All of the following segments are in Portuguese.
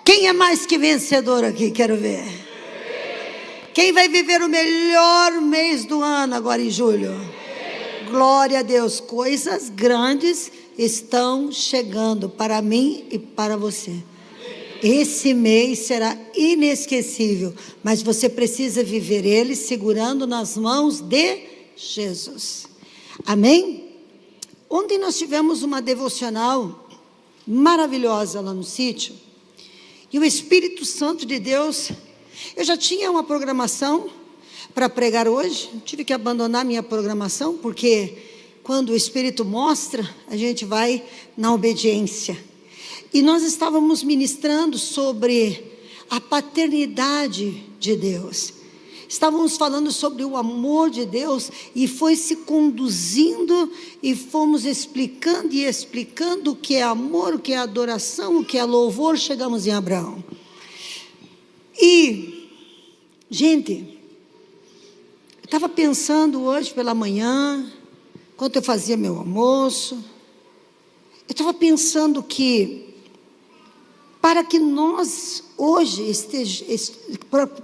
Quem é mais que vencedor aqui? Quero ver. Quem vai viver o melhor mês do ano agora em julho? Glória a Deus. Coisas grandes estão chegando para mim e para você. Esse mês será inesquecível, mas você precisa viver ele segurando nas mãos de Jesus. Amém? Ontem nós tivemos uma devocional maravilhosa lá no sítio, e o Espírito Santo de Deus, eu já tinha uma programação para pregar hoje, tive que abandonar minha programação, porque quando o Espírito mostra, a gente vai na obediência. E nós estávamos ministrando sobre a paternidade de Deus. Estávamos falando sobre o amor de Deus e foi se conduzindo e fomos explicando e explicando o que é amor, o que é adoração, o que é louvor. Chegamos em Abraão. E, gente, eu estava pensando hoje pela manhã, enquanto eu fazia meu almoço, eu estava pensando que para que nós hoje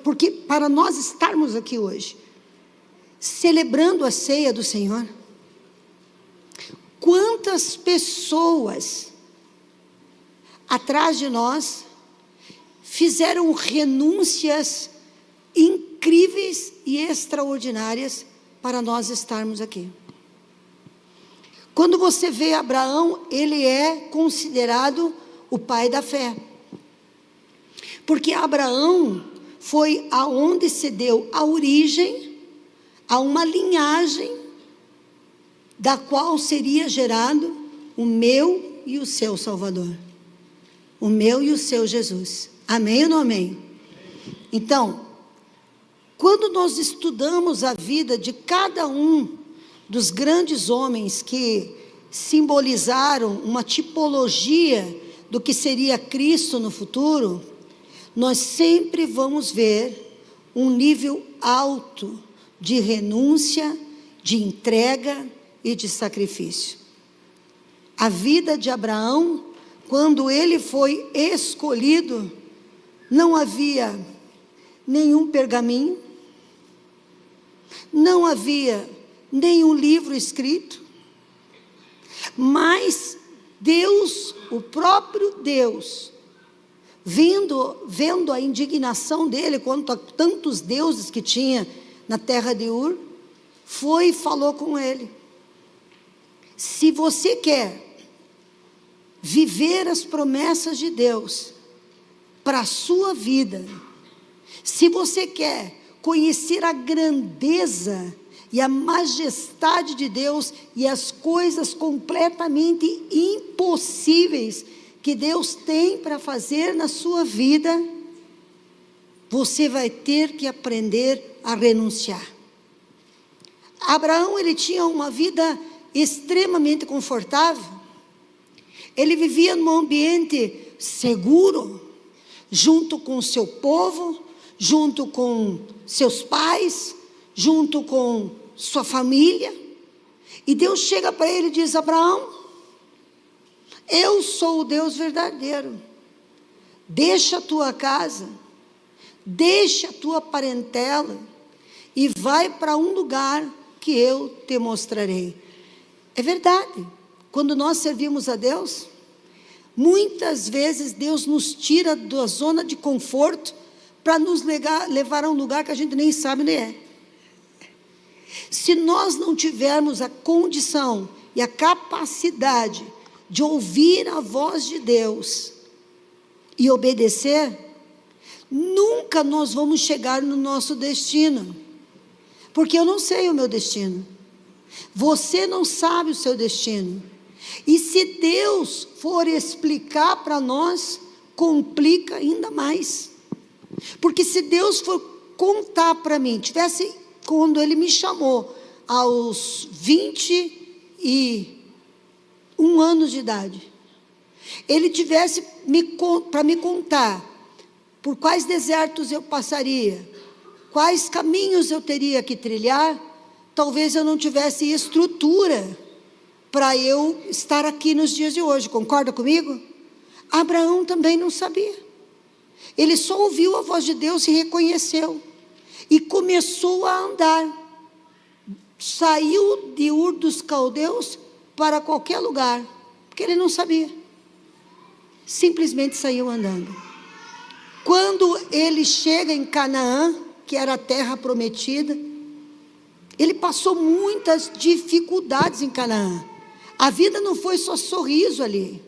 porque para nós estarmos aqui hoje, celebrando a ceia do Senhor, quantas pessoas atrás de nós fizeram renúncias incríveis e extraordinárias para nós estarmos aqui. Quando você vê Abraão, ele é considerado o pai da fé, porque Abraão foi aonde se deu a origem a uma linhagem da qual seria gerado o meu e o seu Salvador, o meu e o seu Jesus. Amém ou não amém? Então, quando nós estudamos a vida de cada um dos grandes homens que simbolizaram uma tipologia do que seria Cristo no futuro, nós sempre vamos ver um nível alto de renúncia, de entrega e de sacrifício. A vida de Abraão, quando ele foi escolhido, não havia nenhum pergaminho, não havia nenhum livro escrito, mas Deus, o próprio Deus, vendo a indignação dele quanto a tantos deuses que tinha na terra de Ur, foi e falou com ele: se você quer viver as promessas de Deus para a sua vida, se você quer conhecer a grandeza e a majestade de Deus e as coisas completamente impossíveis que Deus tem para fazer na sua vida, você vai ter que aprender a renunciar. Abraão, ele tinha uma vida extremamente confortável, ele vivia num ambiente seguro, junto com o seu povo, junto com seus pais, junto com sua família, e Deus chega para ele e diz: Abraão, eu sou o Deus verdadeiro, deixa a tua casa, deixa a tua parentela, e vai para um lugar que eu te mostrarei. É verdade, quando nós servimos a Deus, muitas vezes Deus nos tira da zona de conforto, para nos levar a um lugar que a gente nem sabe onde é. Se nós não tivermos a condição e a capacidade de ouvir a voz de Deus e obedecer, nunca nós vamos chegar no nosso destino, porque eu não sei o meu destino, você não sabe o seu destino, e se Deus for explicar para nós, complica ainda mais, porque se Deus for contar para mim, quando Ele me chamou aos 21 anos de idade, Ele tivesse para me contar por quais desertos eu passaria, quais caminhos eu teria que trilhar, talvez eu não tivesse estrutura para eu estar aqui nos dias de hoje. Concorda comigo? Abraão também não sabia. Ele só ouviu a voz de Deus e reconheceu. E começou a andar. Saiu de Ur dos Caldeus para qualquer lugar, porque ele não sabia. Simplesmente saiu andando. Quando ele chega em Canaã, que era a terra prometida, ele passou muitas dificuldades em Canaã. A vida não foi só sorriso ali,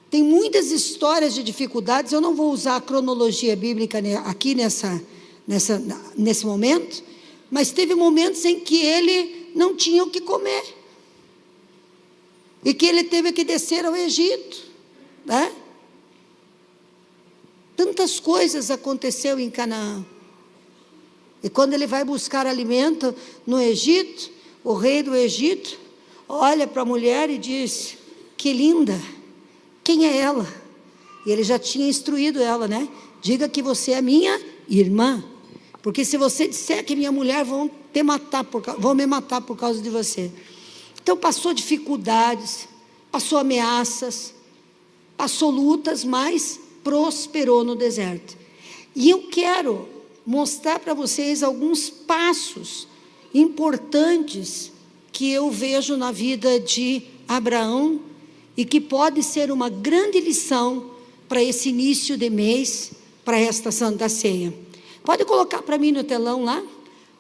Tem muitas histórias de dificuldades. Eu não vou usar a cronologia bíblica aqui nesse momento, mas teve momentos em que ele não tinha o que comer, e que ele teve que descer ao Egito, Tantas coisas aconteceu em Canaã. E quando ele vai buscar alimento no Egito, o rei do Egito olha para a mulher e diz: que linda, quem é ela? E ele já tinha instruído ela, diga que você é minha irmã, porque se você disser que minha mulher, vão me matar por causa de você. Então passou dificuldades, passou ameaças, passou lutas, mas prosperou no deserto. E eu quero mostrar para vocês alguns passos importantes que eu vejo na vida de Abraão e que pode ser uma grande lição para esse início de mês, para esta Santa Ceia. Pode colocar para mim no telão lá,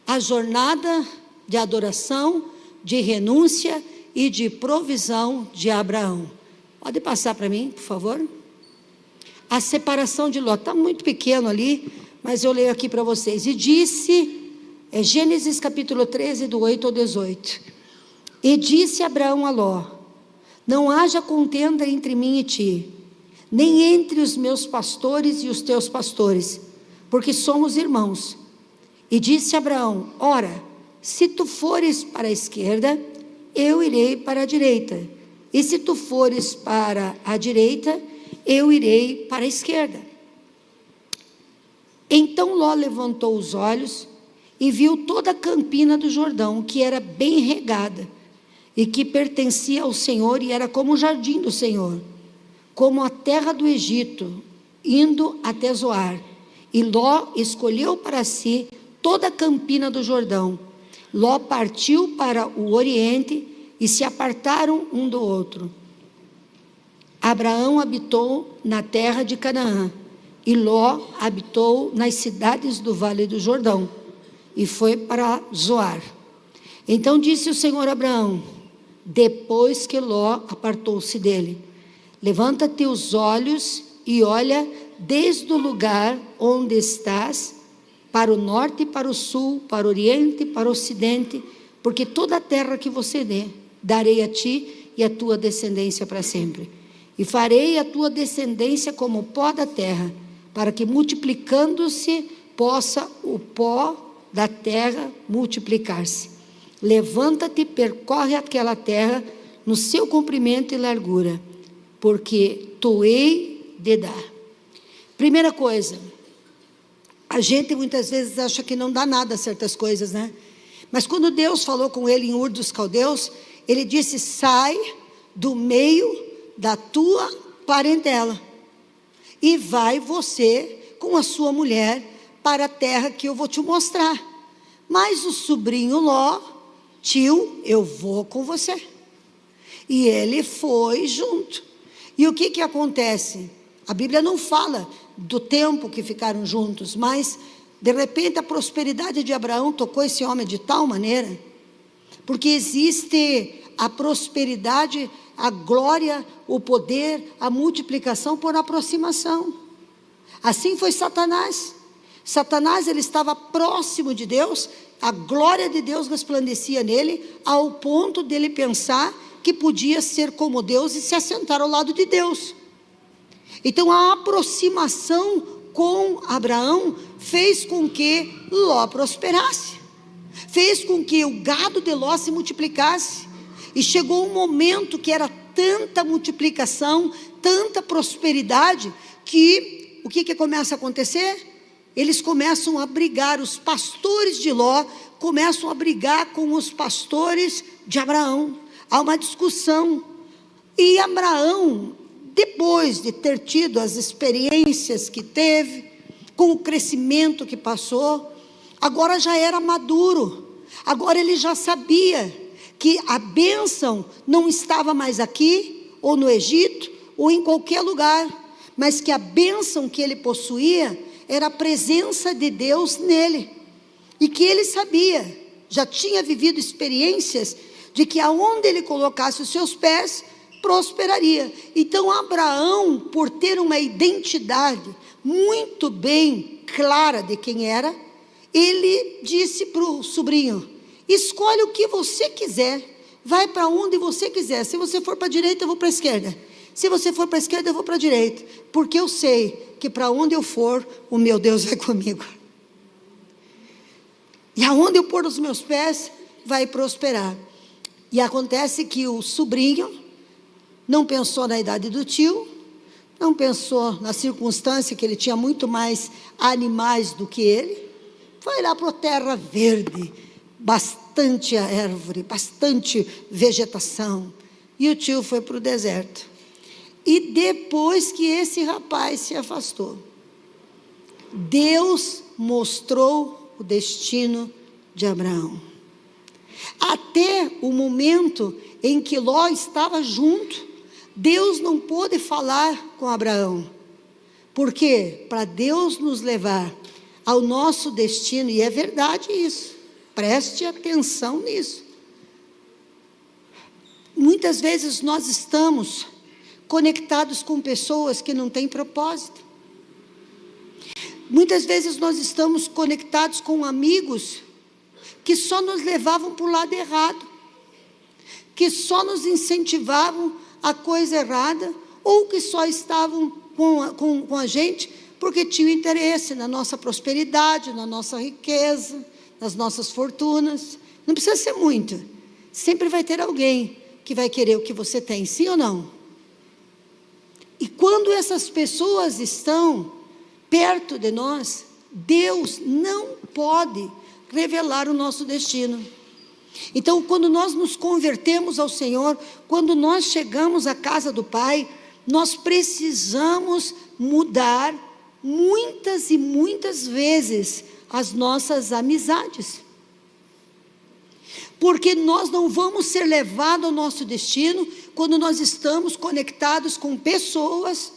a jornada de adoração, de renúncia e de provisão de Abraão. Pode passar para mim, por favor? A separação de Ló, está muito pequeno ali, mas eu leio aqui para vocês. E disse, Gênesis capítulo 13, do 8 ao 18. E disse Abraão a Ló: não haja contenda entre mim e ti, nem entre os meus pastores e os teus pastores, porque somos irmãos. E disse Abraão: ora, se tu fores para a esquerda, eu irei para a direita, e se tu fores para a direita, eu irei para a esquerda. Então Ló levantou os olhos e viu toda a campina do Jordão, que era bem regada, e que pertencia ao Senhor, e era como o jardim do Senhor, como a terra do Egito, indo até Zoar. E Ló escolheu para si toda a campina do Jordão. Ló partiu para o oriente, e se apartaram um do outro. Abraão habitou na terra de Canaã, e Ló habitou nas cidades do vale do Jordão, e foi para Zoar. Então disse o Senhor a Abraão, depois que Ló apartou-se dele: levanta-te os olhos e olha desde o lugar onde estás, para o norte e para o sul, para o oriente e para o ocidente, porque toda a terra que você darei a ti e a tua descendência para sempre. E farei a tua descendência como o pó da terra, para que multiplicando-se possa o pó da terra multiplicar-se. Levanta-te e percorre aquela terra no seu comprimento e largura, porque tu hei de dar. Primeira coisa, a gente muitas vezes acha que não dá nada a certas coisas, Mas quando Deus falou com ele em Ur dos Caldeus, ele disse: sai do meio da tua parentela e vai você com a sua mulher para a terra que eu vou te mostrar. Mas o sobrinho Ló: tio, eu vou com você. E ele foi junto. E o que acontece? A Bíblia não fala do tempo que ficaram juntos, mas de repente a prosperidade de Abraão tocou esse homem de tal maneira, porque existe a prosperidade, a glória, o poder, a multiplicação por aproximação. Assim foi Satanás. Satanás, ele estava próximo de Deus, a glória de Deus resplandecia nele, ao ponto dele pensar que podia ser como Deus e se assentar ao lado de Deus. Então a aproximação com Abraão fez com que Ló prosperasse, fez com que o gado de Ló se multiplicasse, e chegou um momento que era tanta multiplicação, tanta prosperidade, que o que começa a acontecer? Eles começam a brigar, os pastores de Ló começam a brigar com os pastores de Abraão. Há uma discussão, e Abraão depois de ter tido as experiências que teve, com o crescimento que passou, agora já era maduro, agora ele já sabia que a bênção não estava mais aqui, ou no Egito, ou em qualquer lugar, mas que a bênção que ele possuía era a presença de Deus nele, e que ele sabia, já tinha vivido experiências, de que aonde ele colocasse os seus pés, prosperaria. Então Abraão, por ter uma identidade muito bem clara de quem era, ele disse para o sobrinho: escolhe o que você quiser, vai para onde você quiser, se você for para a direita eu vou para a esquerda, se você for para a esquerda eu vou para a direita, porque eu sei que para onde eu for, o meu Deus vai comigo, e aonde eu pôr os meus pés, vai prosperar. E acontece que o sobrinho não pensou na idade do tio, não pensou na circunstância que ele tinha muito mais animais do que ele, foi lá para a terra verde, bastante árvore, bastante vegetação, e o tio foi para o deserto. E depois que esse rapaz se afastou, Deus mostrou o destino de Abraão, até o momento em que Ló estava junto. Deus não pôde falar com Abraão, porque para Deus nos levar ao nosso destino, e é verdade isso, preste atenção nisso, muitas vezes nós estamos conectados com pessoas que não têm propósito, muitas vezes nós estamos conectados com amigos que só nos levavam para o lado errado, que só nos incentivavam a coisa errada, ou que só estavam com a gente porque tinham interesse na nossa prosperidade, na nossa riqueza, nas nossas fortunas. Não precisa ser muito, sempre vai ter alguém que vai querer o que você tem, sim ou não? E quando essas pessoas estão perto de nós, Deus não pode revelar o nosso destino. Então, quando nós nos convertemos ao Senhor, quando nós chegamos à casa do Pai, nós precisamos mudar muitas e muitas vezes as nossas amizades, porque nós não vamos ser levados ao nosso destino quando nós estamos conectados com pessoas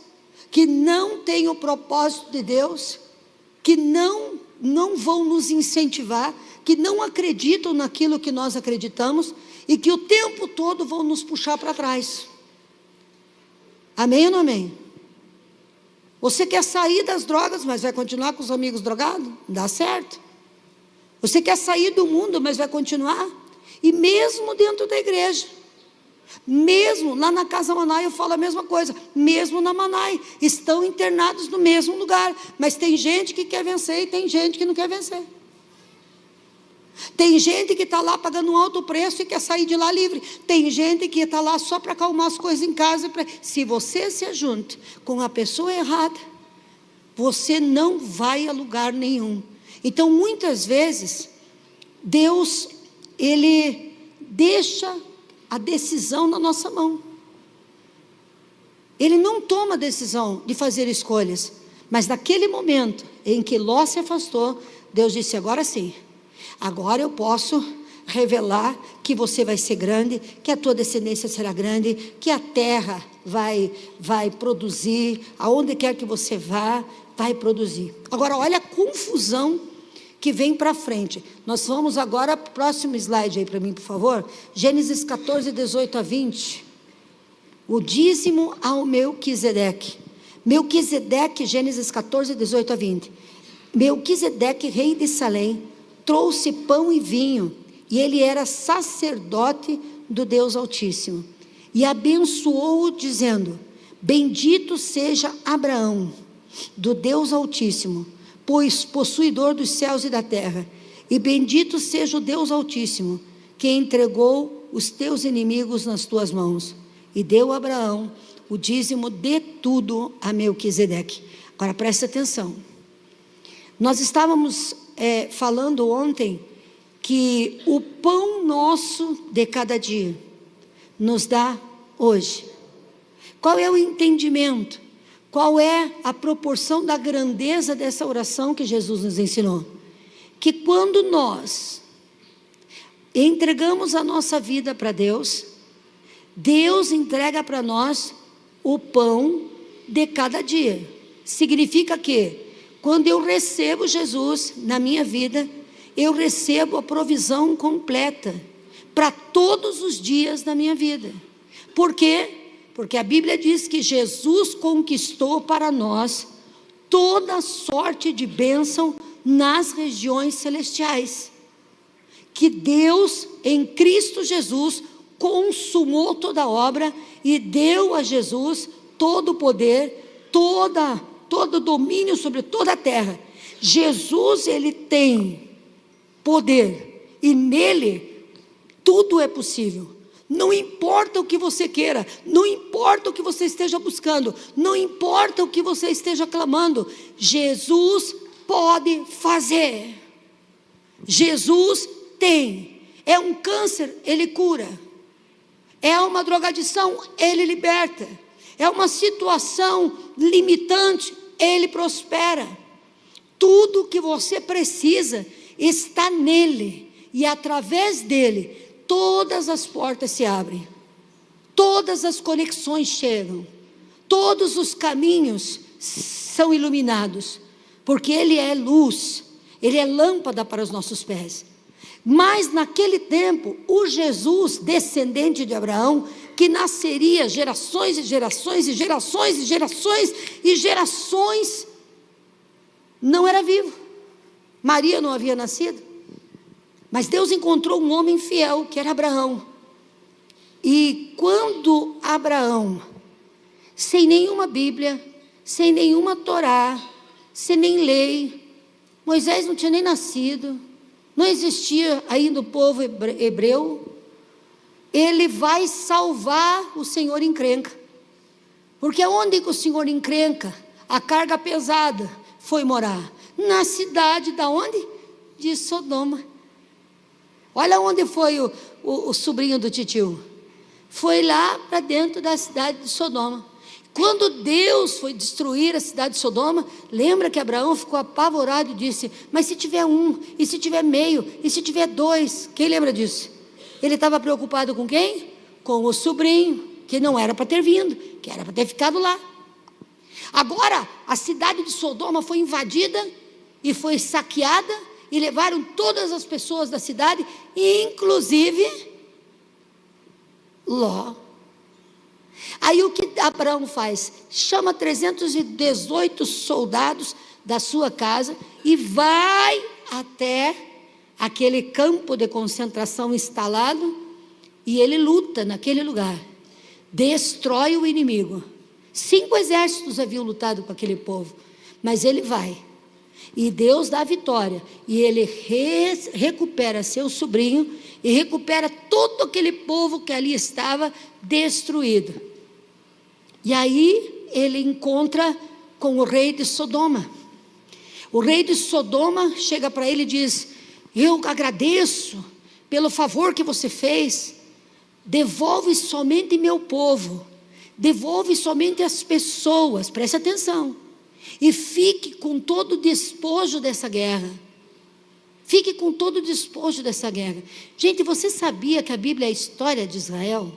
que não têm o propósito de Deus, que não vão nos incentivar, que não acreditam naquilo que nós acreditamos, e que o tempo todo vão nos puxar para trás. Amém ou não amém? Você quer sair das drogas, mas vai continuar com os amigos drogados? Não dá certo. Você quer sair do mundo, mas vai continuar? E mesmo dentro da igreja, mesmo lá na Casa Manai, eu falo a mesma coisa, mesmo na Manai, estão internados no mesmo lugar, mas tem gente que quer vencer e tem gente que não quer vencer. Tem gente que está lá pagando um alto preço e quer sair de lá livre. Tem gente que está lá só para acalmar as coisas em casa. Se você se ajunta com a pessoa errada, você não vai a lugar nenhum. Então, muitas vezes, Deus, Ele deixa a decisão na nossa mão. Ele não toma a decisão de fazer escolhas, mas naquele momento em que Ló se afastou, Deus disse: agora sim, agora eu posso revelar que você vai ser grande, que a tua descendência será grande, que a terra vai produzir, aonde quer que você vá, vai produzir. Agora olha a confusão que vem para frente. Nós vamos agora, próximo slide aí para mim, por favor, Gênesis 14, 18 a 20, o dízimo ao Melquisedeque. Melquisedeque, Gênesis 14, 18 a 20, Melquisedeque, rei de Salém, trouxe pão e vinho, e ele era sacerdote do Deus Altíssimo, e abençoou-o dizendo: bendito seja Abraão, do Deus Altíssimo, pois possuidor dos céus e da terra, e bendito seja o Deus Altíssimo, que entregou os teus inimigos nas tuas mãos, e deu a Abraão o dízimo de tudo a Melquisedeque. Agora presta atenção, nós estávamos falando ontem que o pão nosso de cada dia nos dá hoje. Qual é o entendimento? Qual é a proporção da grandeza dessa oração que Jesus nos ensinou? Que quando nós entregamos a nossa vida para Deus, Deus entrega para nós o pão de cada dia. Significa que, quando eu recebo Jesus na minha vida, eu recebo a provisão completa para todos os dias da minha vida. Por quê? Porque a Bíblia diz que Jesus conquistou para nós toda sorte de bênção nas regiões celestiais. Que Deus, em Cristo Jesus, consumou toda a obra e deu a Jesus todo o poder, todo domínio sobre toda a terra. Jesus, ele tem poder e nele tudo é possível. Não importa o que você queira, não importa o que você esteja buscando, não importa o que você esteja clamando, Jesus pode fazer. Jesus tem. É um câncer, ele cura. É uma drogadição, ele liberta. É uma situação limitante, ele prospera. Tudo que você precisa está nele, e através dele todas as portas se abrem, todas as conexões chegam, todos os caminhos são iluminados, porque ele é luz, ele é lâmpada para os nossos pés. Mas naquele tempo, o Jesus descendente de Abraão, que nasceria gerações e gerações e gerações e gerações e gerações, não era vivo. Maria não havia nascido. Mas Deus encontrou um homem fiel, que era Abraão. E quando Abraão, sem nenhuma Bíblia, sem nenhuma Torá, sem nem lei, Moisés não tinha nem nascido, não existia ainda o povo hebreu, ele vai salvar o Senhor encrenca. Porque onde que o Senhor encrenca, a carga pesada, foi morar? Na cidade da onde? De Sodoma. Olha onde foi o sobrinho do titio. Foi lá para dentro da cidade de Sodoma. Quando Deus foi destruir a cidade de Sodoma, lembra que Abraão ficou apavorado e disse: mas se tiver um, e se tiver meio, e se tiver dois? Quem lembra disso? Ele estava preocupado com quem? Com o sobrinho, que não era para ter vindo, que era para ter ficado lá. Agora, a cidade de Sodoma foi invadida e foi saqueada, e levaram todas as pessoas da cidade, inclusive Ló. Aí o que Abraão faz? Chama 318 soldados da sua casa e vai até aquele campo de concentração instalado, e ele luta naquele lugar, destrói o inimigo. 5 exércitos haviam lutado com aquele povo, mas ele vai, e Deus dá a vitória, e ele recupera seu sobrinho, e recupera todo aquele povo que ali estava destruído. E aí ele encontra com o rei de Sodoma. O rei de Sodoma chega para ele e diz: eu agradeço pelo favor que você fez, devolve somente meu povo, devolve somente as pessoas, preste atenção, e fique com todo o despojo dessa guerra. Fique com todo o despojo dessa guerra. Gente, você sabia que a Bíblia é a história de Israel?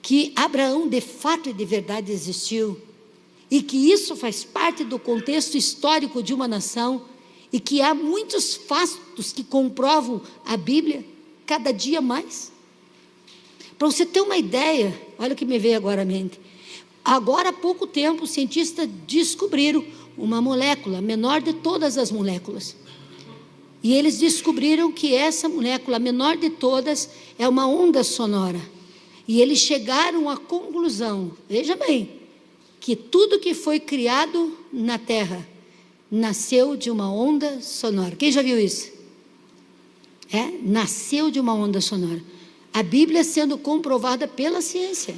Que Abraão de fato e de verdade existiu, e que isso faz parte do contexto histórico de uma nação, e que há muitos fatos que comprovam a Bíblia cada dia mais. Para você ter uma ideia, olha o que me veio agora à mente. Agora há pouco tempo os cientistas descobriram uma molécula, a menor de todas as moléculas, e eles descobriram que essa molécula, a menor de todas, é uma onda sonora. E eles chegaram à conclusão, veja bem, que tudo que foi criado na Terra nasceu de uma onda sonora. Quem já viu isso? Nasceu de uma onda sonora. A Bíblia sendo comprovada pela ciência.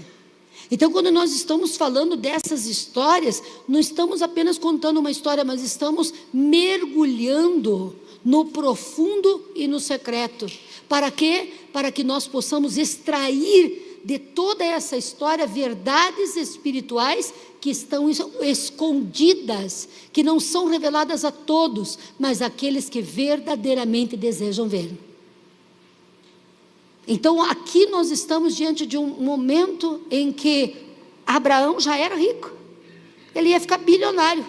Então, quando nós estamos falando dessas histórias, não estamos apenas contando uma história, mas estamos mergulhando no profundo e no secreto. Para quê? Para que nós possamos extrair de toda essa história verdades espirituais que estão escondidas, que não são reveladas a todos, mas àqueles que verdadeiramente desejam ver. Então aqui nós estamos diante de um momento em que Abraão já era rico, ele ia ficar bilionário,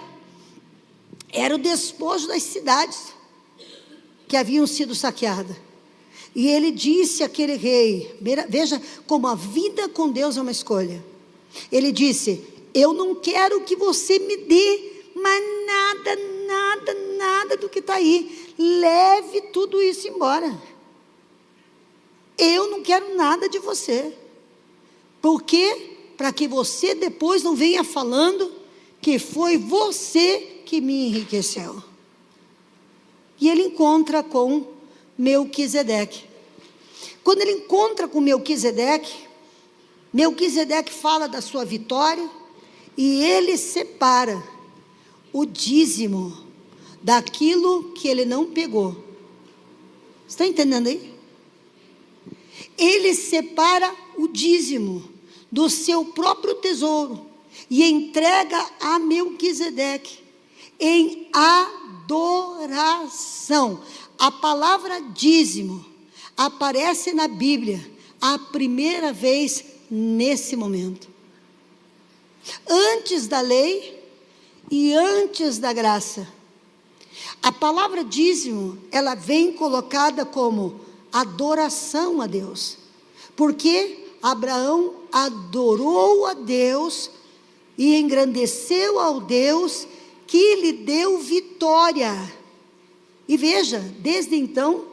era o despojo das cidades que haviam sido saqueadas. E ele disse àquele rei, veja como a vida com Deus é uma escolha. Ele disse: eu não quero que você me dê mais nada do que está aí, leve tudo isso embora. Eu não quero nada de você. Por quê? Para que você depois não venha falando que foi você que me enriqueceu. E ele encontra com Melquisedeque. Quando ele encontra com Melquisedeque, Melquisedeque fala da sua vitória, e ele separa o dízimo daquilo que ele não pegou. Está entendendo aí? Ele separa o dízimo do seu próprio tesouro e entrega a Melquisedeque em adoração. A palavra dízimo aparece na Bíblia a primeira vez nesse momento. Antes da lei e antes da graça. A palavra dízimo, ela vem colocada como adoração a Deus. Porque Abraão adorou a Deus e engrandeceu ao Deus que lhe deu vitória. E veja, desde então,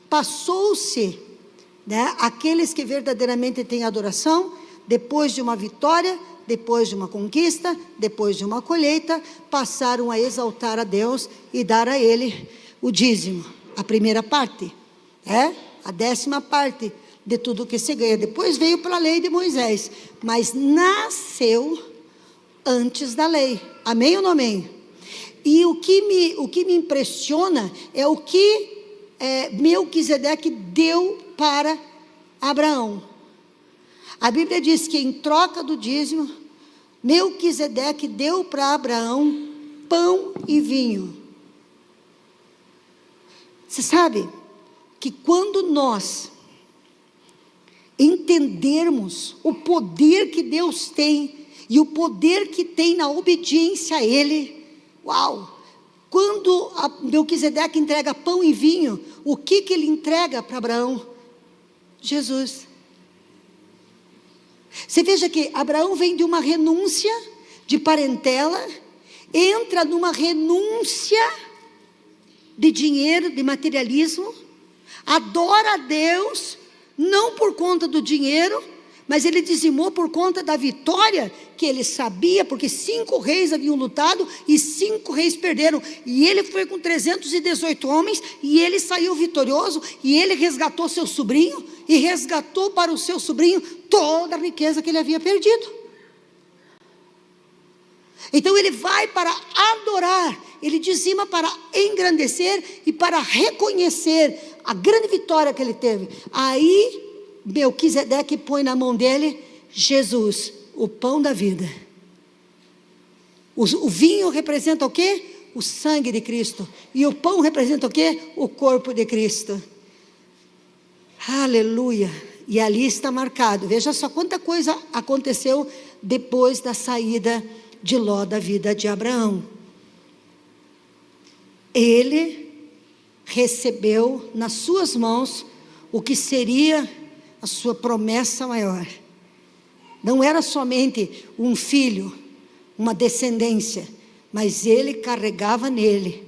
passou-se, né, aqueles que verdadeiramente têm adoração, depois de uma vitória, depois de uma conquista, depois de uma colheita, passaram a exaltar a Deus e dar a Ele o dízimo, a primeira parte, a 10ª parte de tudo que se ganha. Depois veio para a lei de Moisés, mas nasceu antes da lei. Amém ou não amém? E o que me impressiona é o que Melquisedeque deu para Abraão. A Bíblia diz que em troca do dízimo, Melquisedeque deu para Abraão pão e vinho. Você sabe que quando nós entendermos o poder que Deus tem e o poder que tem na obediência a Ele, uau! Quando Melquisedeque entrega pão e vinho, o que ele entrega para Abraão? Jesus. Você veja que Abraão vem de uma renúncia de parentela, entra numa renúncia de dinheiro, de materialismo, adora a Deus, não por conta do dinheiro, mas ele dizimou por conta da vitória que ele sabia, porque 5 reis haviam lutado e 5 reis perderam, e ele foi com 318 homens, e ele saiu vitorioso, e ele resgatou seu sobrinho, e resgatou para o seu sobrinho toda a riqueza que ele havia perdido. Então ele vai para adorar, ele dizima para engrandecer e para reconhecer a grande vitória que ele teve. Aí Melquisedeque põe na mão dele Jesus, o pão da vida. O vinho representa o quê? O sangue de Cristo. E o pão representa o quê? O corpo de Cristo. Aleluia. E ali está marcado. Veja só quanta coisa aconteceu depois da saída de Ló da vida de Abraão. Ele recebeu nas suas mãos o que seria a sua promessa maior. Não era somente um filho, uma descendência, mas ele carregava nele,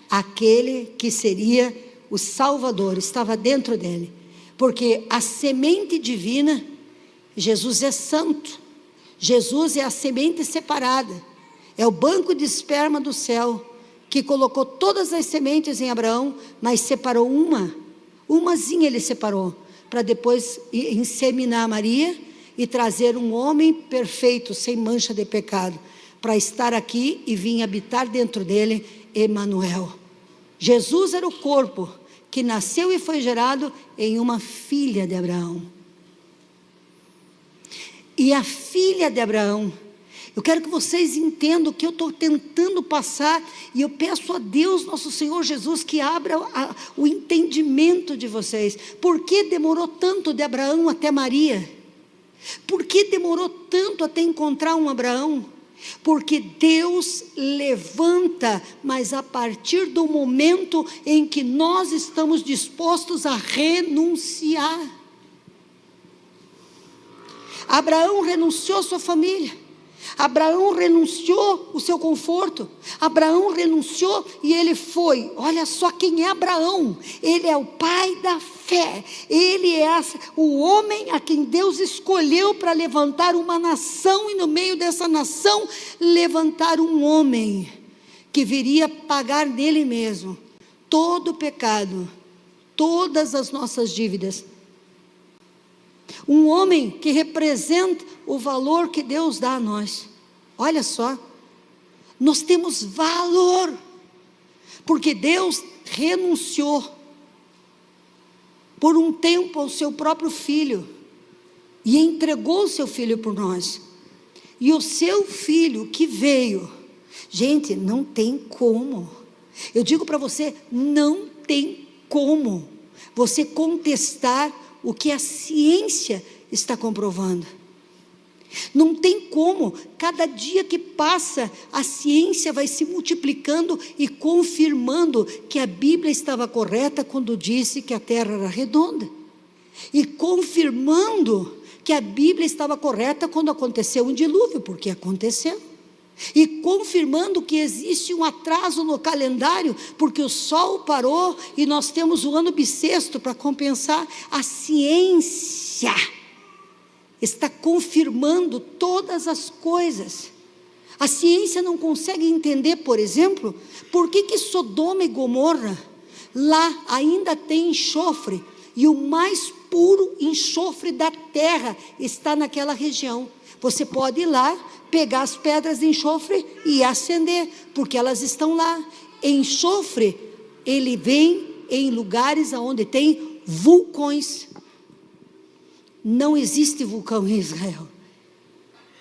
aquele que seria o Salvador, estava dentro dele, porque a semente divina, Jesus é santo, Jesus é a semente separada, é o banco de esperma do céu, que colocou todas as sementes em Abraão, mas separou umazinha ele separou, para depois inseminar Maria e trazer um homem perfeito, sem mancha de pecado, para estar aqui e vir habitar dentro dele, Emanuel. Jesus era o corpo que nasceu e foi gerado em uma filha de Abraão. e a filha de Abraão. Eu quero que vocês entendam o que eu estou tentando passar, e eu peço a Deus, nosso Senhor Jesus, que abra o entendimento de vocês. Por que demorou tanto de Abraão até Maria? Por que demorou tanto até encontrar um Abraão? Porque Deus levanta, mas a partir do momento em que nós estamos dispostos a renunciar. Abraão renunciou à sua família, Abraão renunciou o seu conforto, Abraão renunciou e ele foi. Olha só quem é Abraão: ele é o pai da fé, ele é o homem a quem Deus escolheu para levantar uma nação, e no meio dessa nação levantar um homem que viria pagar nele mesmo todo o pecado, todas as nossas dívidas. Um homem que representa o valor que Deus dá a nós. Olha só, nós temos valor, porque Deus renunciou por um tempo ao seu próprio filho, e entregou o seu filho por nós. E o seu filho que veio, gente, não tem como, eu digo para você, não tem como você contestar o que a ciência está comprovando. Não tem como, cada dia que passa, a ciência vai se multiplicando e confirmando que a Bíblia estava correta quando disse que a Terra era redonda, e confirmando que a Bíblia estava correta quando aconteceu um dilúvio, porque aconteceu, e confirmando que existe um atraso no calendário, porque o sol parou e nós temos o ano bissexto para compensar. A ciência está confirmando todas as coisas. A ciência não consegue entender, por exemplo, por que Sodoma e Gomorra, lá ainda tem enxofre, e o mais puro enxofre da terra está naquela região. Você pode ir lá, pegar as pedras de enxofre e acender, porque elas estão lá. Enxofre, ele vem em lugares onde tem vulcões. Não existe vulcão em Israel,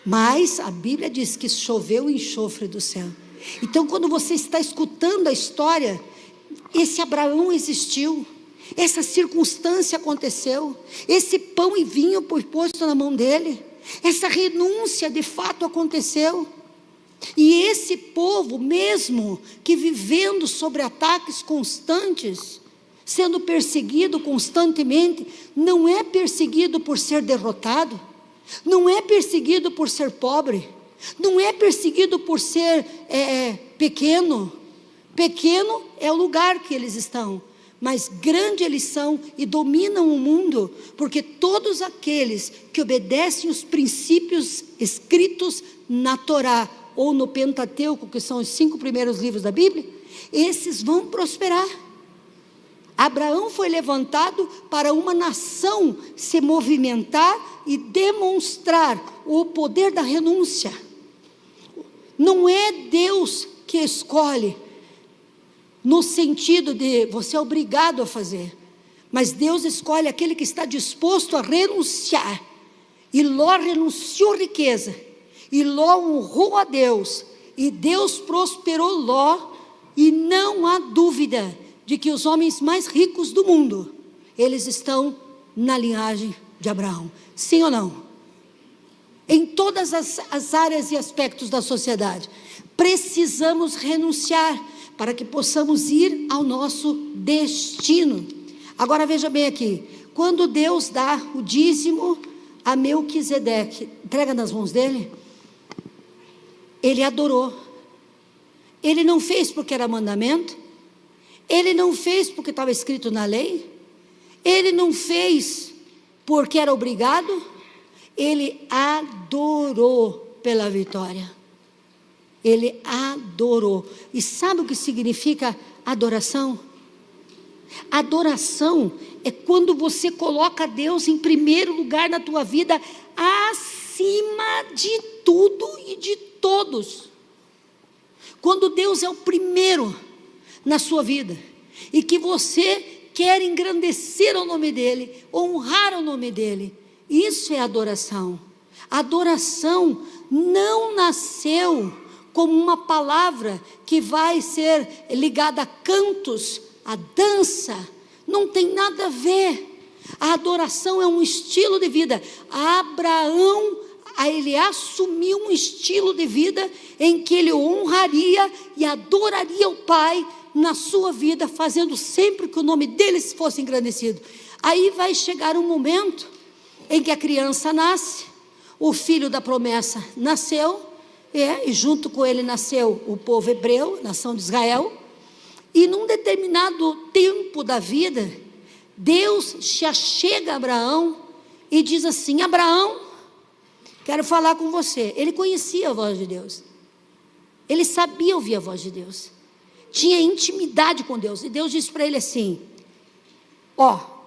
mas a Bíblia diz que choveu enxofre do céu. Então, quando você está escutando a história, esse Abraão existiu, essa circunstância aconteceu, esse pão e vinho foi posto na mão dele, essa renúncia de fato aconteceu. E esse povo, mesmo que vivendo sobre ataques constantes, sendo perseguido constantemente, não é perseguido por ser derrotado, não é perseguido por ser pobre, não é perseguido por ser pequeno. Pequeno é o lugar que eles estão, mas grande eles são e dominam o mundo, porque todos aqueles que obedecem os princípios escritos na Torá ou no Pentateuco, que são os 5 primeiros livros da Bíblia, esses vão prosperar. Abraão foi levantado para uma nação se movimentar e demonstrar o poder da renúncia. Não é Deus que escolhe, no sentido de você é obrigado a fazer, mas Deus escolhe aquele que está disposto a renunciar. E Ló renunciou à riqueza, e Ló honrou a Deus, e Deus prosperou Ló, e não há dúvida de que os homens mais ricos do mundo, eles estão na linhagem de Abraão, sim ou não? Em todas as áreas e aspectos da sociedade, precisamos renunciar, para que possamos ir ao nosso destino. Agora veja bem aqui, quando Deus dá o dízimo a Melquisedeque, entrega nas mãos dele, ele adorou, ele não fez porque era mandamento, ele não fez porque estava escrito na lei, ele não fez porque era obrigado, ele adorou pela vitória. Ele adorou. E sabe o que significa adoração? Adoração é quando você coloca Deus em primeiro lugar na tua vida, acima de tudo e de todos. Quando Deus é o primeiro na sua vida, e que você quer engrandecer o nome dEle, honrar o nome dEle, isso é adoração. A adoração não nasceu como uma palavra que vai ser ligada a cantos, a dança. Não tem nada a ver. A adoração é um estilo de vida. Abraão, ele assumiu um estilo de vida em que ele honraria e adoraria o Pai na sua vida, fazendo sempre que o nome dele fosse engrandecido. Aí vai chegar um momento em que a criança nasce, o filho da promessa nasceu, e junto com ele nasceu o povo hebreu, a nação de Israel, e num determinado tempo da vida, Deus se achega a Abraão e diz assim: Abraão, quero falar com você. Ele conhecia a voz de Deus, ele sabia ouvir a voz de Deus, tinha intimidade com Deus, e Deus disse para ele assim: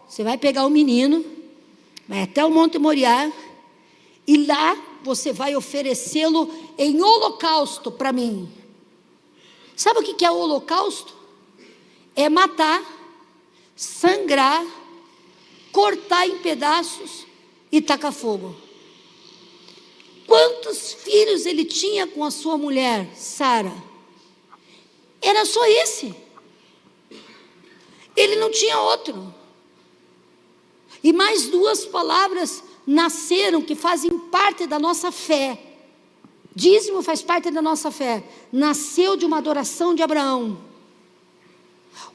você vai pegar o menino, vai até o Monte Moriá, e lá você vai oferecê-lo em holocausto para mim. Sabe o que é o holocausto? É matar, sangrar, cortar em pedaços e tacar fogo. Quantos filhos ele tinha com a sua mulher, Sara? Era só esse. Ele não tinha outro. E mais duas palavras nasceram que fazem parte da nossa fé. Dízimo faz parte da nossa fé. Nasceu de uma adoração de Abraão.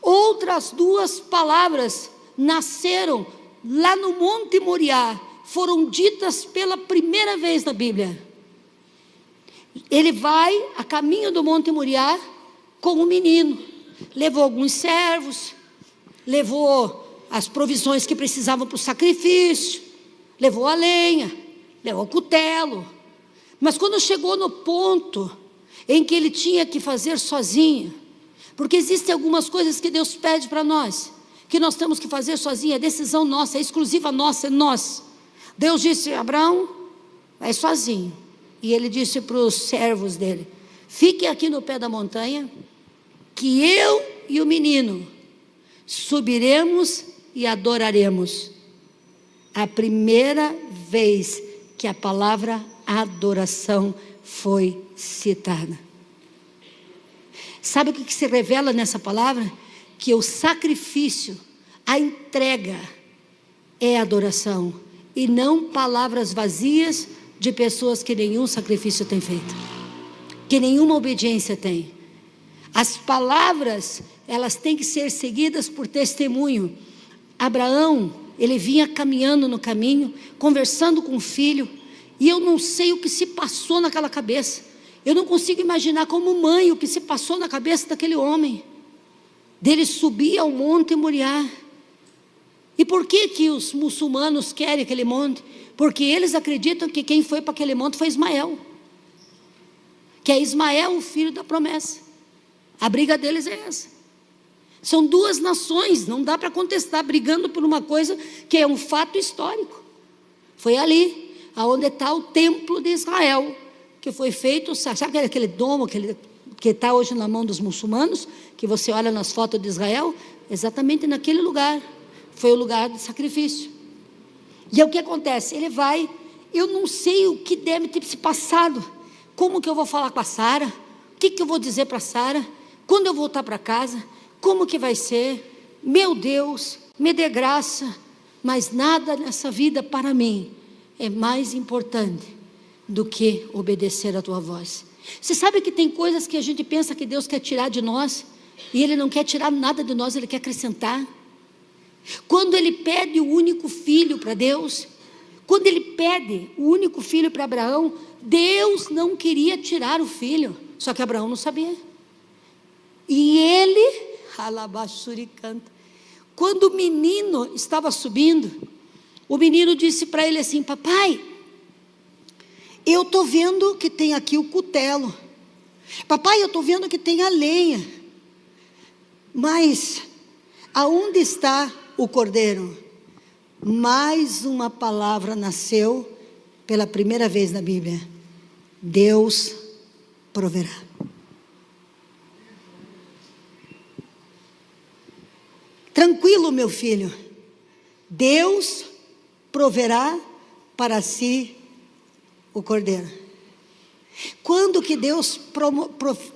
Outras duas palavras nasceram lá no Monte Moriá, foram ditas pela primeira vez na Bíblia. Ele vai a caminho do Monte Moriá com um menino, levou alguns servos, levou as provisões que precisavam para o sacrifício, levou a lenha, levou o cutelo, mas quando chegou no ponto em que ele tinha que fazer sozinho, porque existem algumas coisas que Deus pede para nós, que nós temos que fazer sozinho, é decisão nossa, é exclusiva nossa, é nós. Deus disse: Abraão, vai sozinho. E ele disse para os servos dele: fiquem aqui no pé da montanha, que eu e o menino subiremos e adoraremos. A primeira vez que a palavra adoração foi citada. Sabe o que se revela nessa palavra? Que o sacrifício, a entrega é adoração, e não palavras vazias de pessoas que nenhum sacrifício tem feito, que nenhuma obediência tem. As palavras, elas têm que ser seguidas por testemunho. Abraão, ele vinha caminhando no caminho, conversando com o filho, e eu não sei o que se passou naquela cabeça. Eu não consigo imaginar como mãe o que se passou na cabeça daquele homem, dele subir ao Monte Moriá. E por que os muçulmanos querem aquele monte? Porque eles acreditam que quem foi para aquele monte foi Ismael, que é Ismael, o filho da promessa. A briga deles é essa. São duas nações, não dá para contestar, brigando por uma coisa que é um fato histórico. Foi ali, aonde está o templo de Israel, que foi feito, sabe aquele domo que está hoje na mão dos muçulmanos, que você olha nas fotos de Israel? Exatamente naquele lugar, foi o lugar de sacrifício. E é o que acontece, ele vai, eu não sei o que deve ter se passado, como que eu vou falar com a Sara, o que eu vou dizer para a Sara, quando eu voltar para casa, como que vai ser? Meu Deus, me dê graça, mas nada nessa vida para mim é mais importante do que obedecer a tua voz. Você sabe que tem coisas que a gente pensa que Deus quer tirar de nós, e Ele não quer tirar nada de nós, Ele quer acrescentar. Quando Ele pede o único filho para Deus, quando Ele pede o único filho para Abraão, Deus não queria tirar o filho, só que Abraão não sabia. E ele, canta, quando o menino estava subindo, o menino disse para ele assim: papai, eu estou vendo que tem aqui o cutelo, papai, eu estou vendo que tem a lenha, mas aonde está o cordeiro? Mais uma palavra nasceu pela primeira vez na Bíblia: Deus proverá. Tranquilo, meu filho, Deus proverá para si o cordeiro. Quando que Deus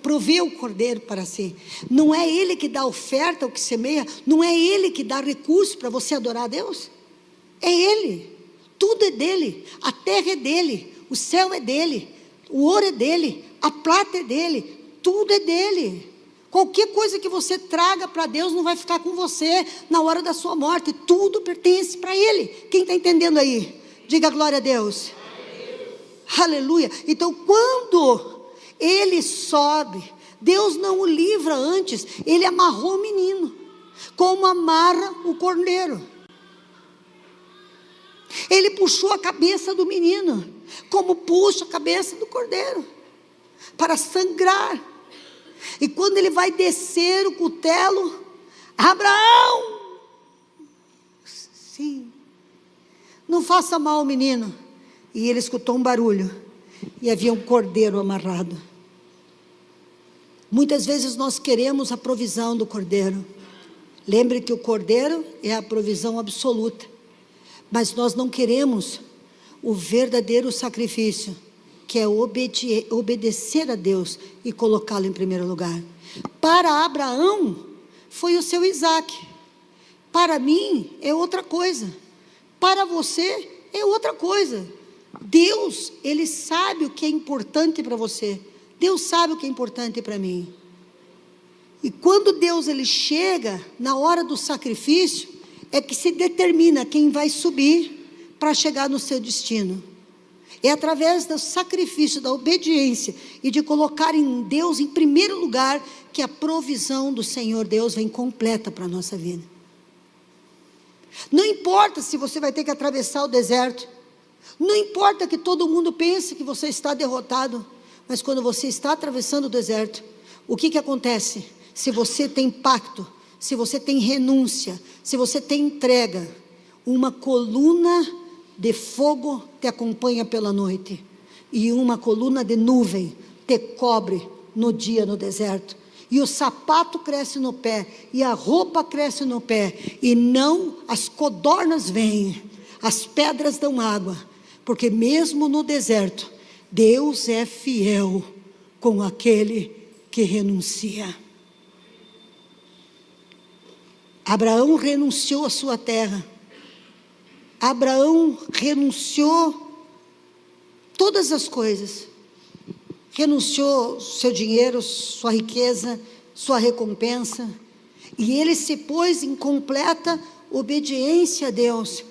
provê o cordeiro para si? Não é Ele que dá oferta, o que semeia, não é Ele que dá recurso para você adorar a Deus? É Ele, tudo é dele, a terra é dele, o céu é dele, o ouro é dele, a prata é dele, tudo é dele. Qualquer coisa que você traga para Deus não vai ficar com você na hora da sua morte, tudo pertence para Ele. Quem está entendendo aí? Diga glória a Deus. Aleluia. Então quando ele sobe, Deus não o livra antes, ele amarrou o menino, como amarra o cordeiro. Ele puxou a cabeça do menino, como puxa a cabeça do cordeiro, para sangrar. E quando ele vai descer o cutelo, Abraão, sim, não faça mal ao menino. E ele escutou um barulho, e havia um cordeiro amarrado. Muitas vezes nós queremos a provisão do cordeiro. Lembre que o cordeiro é a provisão absoluta, mas nós não queremos o verdadeiro sacrifício, que é obedecer a Deus e colocá-lo em primeiro lugar. Para Abraão foi o seu Isaque, para mim é outra coisa, para você é outra coisa. Deus, Ele sabe o que é importante para você, Deus sabe o que é importante para mim. E quando Deus ele chega na hora do sacrifício, é que se determina quem vai subir para chegar no seu destino. É através do sacrifício, da obediência e de colocar em Deus em primeiro lugar, que a provisão do Senhor Deus vem completa para a nossa vida. Não importa se você vai ter que atravessar o deserto, não importa que todo mundo pense que você está derrotado, mas quando você está atravessando o deserto, o que acontece? Se você tem pacto, se você tem renúncia, se você tem entrega, uma coluna de fogo te acompanha pela noite, e uma coluna de nuvem te cobre no dia no deserto, e o sapato cresce no pé, e a roupa cresce no pé, e não as codornas vêm, as pedras dão água, porque mesmo no deserto, Deus é fiel com aquele que renuncia. Abraão renunciou à sua terra, Abraão renunciou todas as coisas, renunciou seu dinheiro, sua riqueza, sua recompensa, e ele se pôs em completa obediência a Deus,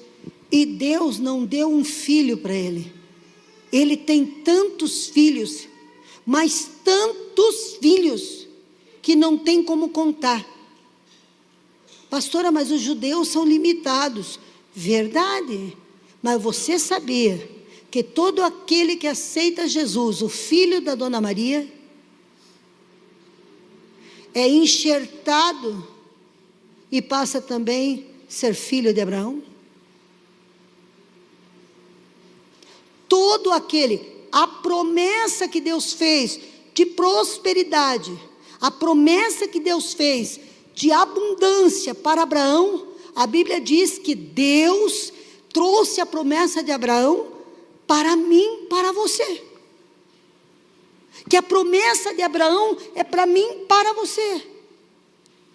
e Deus não deu um filho para ele. Ele tem tantos filhos, mas tantos filhos, que não tem como contar. Pastora, mas os judeus são limitados. Verdade, mas você sabia que todo aquele que aceita Jesus, o filho da Dona Maria, é enxertado e passa também a ser filho de Abraão? Todo aquele, a promessa que Deus fez de prosperidade, a promessa que Deus fez de abundância para Abraão, a Bíblia diz que Deus trouxe a promessa de Abraão para mim, para você. Que a promessa de Abraão é para mim, para você.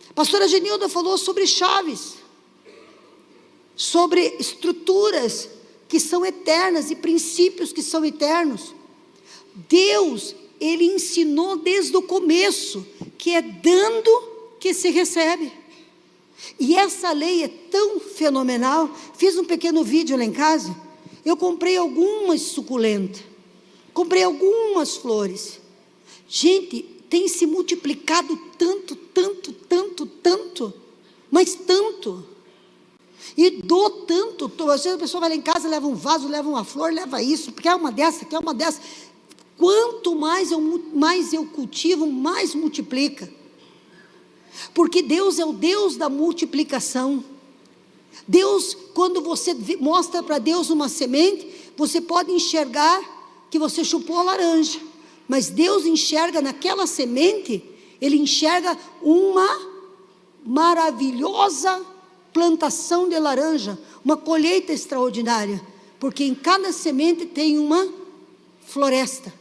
A pastora Genilda falou sobre chaves, sobre estruturas que são eternas e princípios que são eternos. Deus, Ele ensinou desde o começo que é dando que se recebe. E essa lei é tão fenomenal. Fiz um pequeno vídeo lá em casa. Eu comprei algumas suculentas, comprei algumas flores. Gente, tem se multiplicado tanto, mas tanto. E dou tanto. Às vezes a pessoa vai lá em casa, leva um vaso, leva uma flor, leva isso, quer uma dessa, quer uma dessa. Quanto mais eu cultivo, mais multiplica. Porque Deus é o Deus da multiplicação. Deus, quando você mostra para Deus uma semente, você pode enxergar que você chupou a laranja, mas Deus enxerga naquela semente, Ele enxerga uma maravilhosa plantação de laranja, uma colheita extraordinária, porque em cada semente tem uma floresta.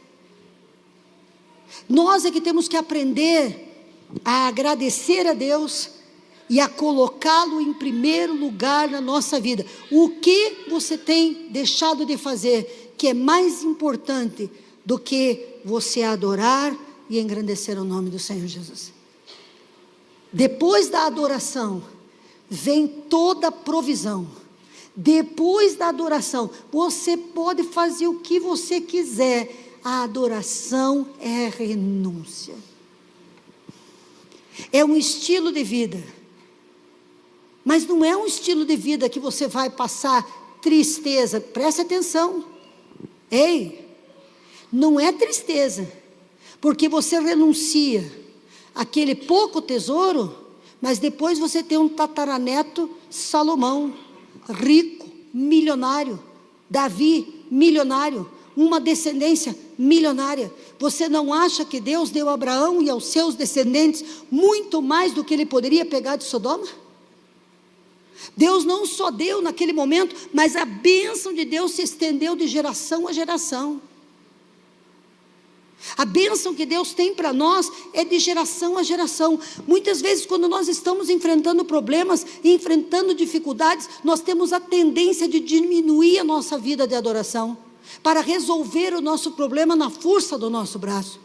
Nós é que temos que aprender a agradecer a Deus e a colocá-lo em primeiro lugar na nossa vida. O que você tem deixado de fazer que é mais importante do que você adorar e engrandecer o nome do Senhor Jesus? Depois da adoração, vem toda a provisão. Depois da adoração, você pode fazer o que você quiser. A adoração é renúncia. É um estilo de vida. Mas não é um estilo de vida que você vai passar tristeza. Preste atenção. Ei, não é tristeza, porque você renuncia àquele pouco tesouro, mas depois você tem um tataraneto Salomão, rico, milionário, Davi, milionário, uma descendência milionária. Você não acha que Deus deu a Abraão e aos seus descendentes muito mais do que ele poderia pegar de Sodoma? Deus não só deu naquele momento, mas a bênção de Deus se estendeu de geração a geração. A bênção que Deus tem para nós é de geração a geração. Muitas vezes, quando nós estamos enfrentando problemas e enfrentando dificuldades, nós temos a tendência de diminuir a nossa vida de adoração, para resolver o nosso problema na força do nosso braço.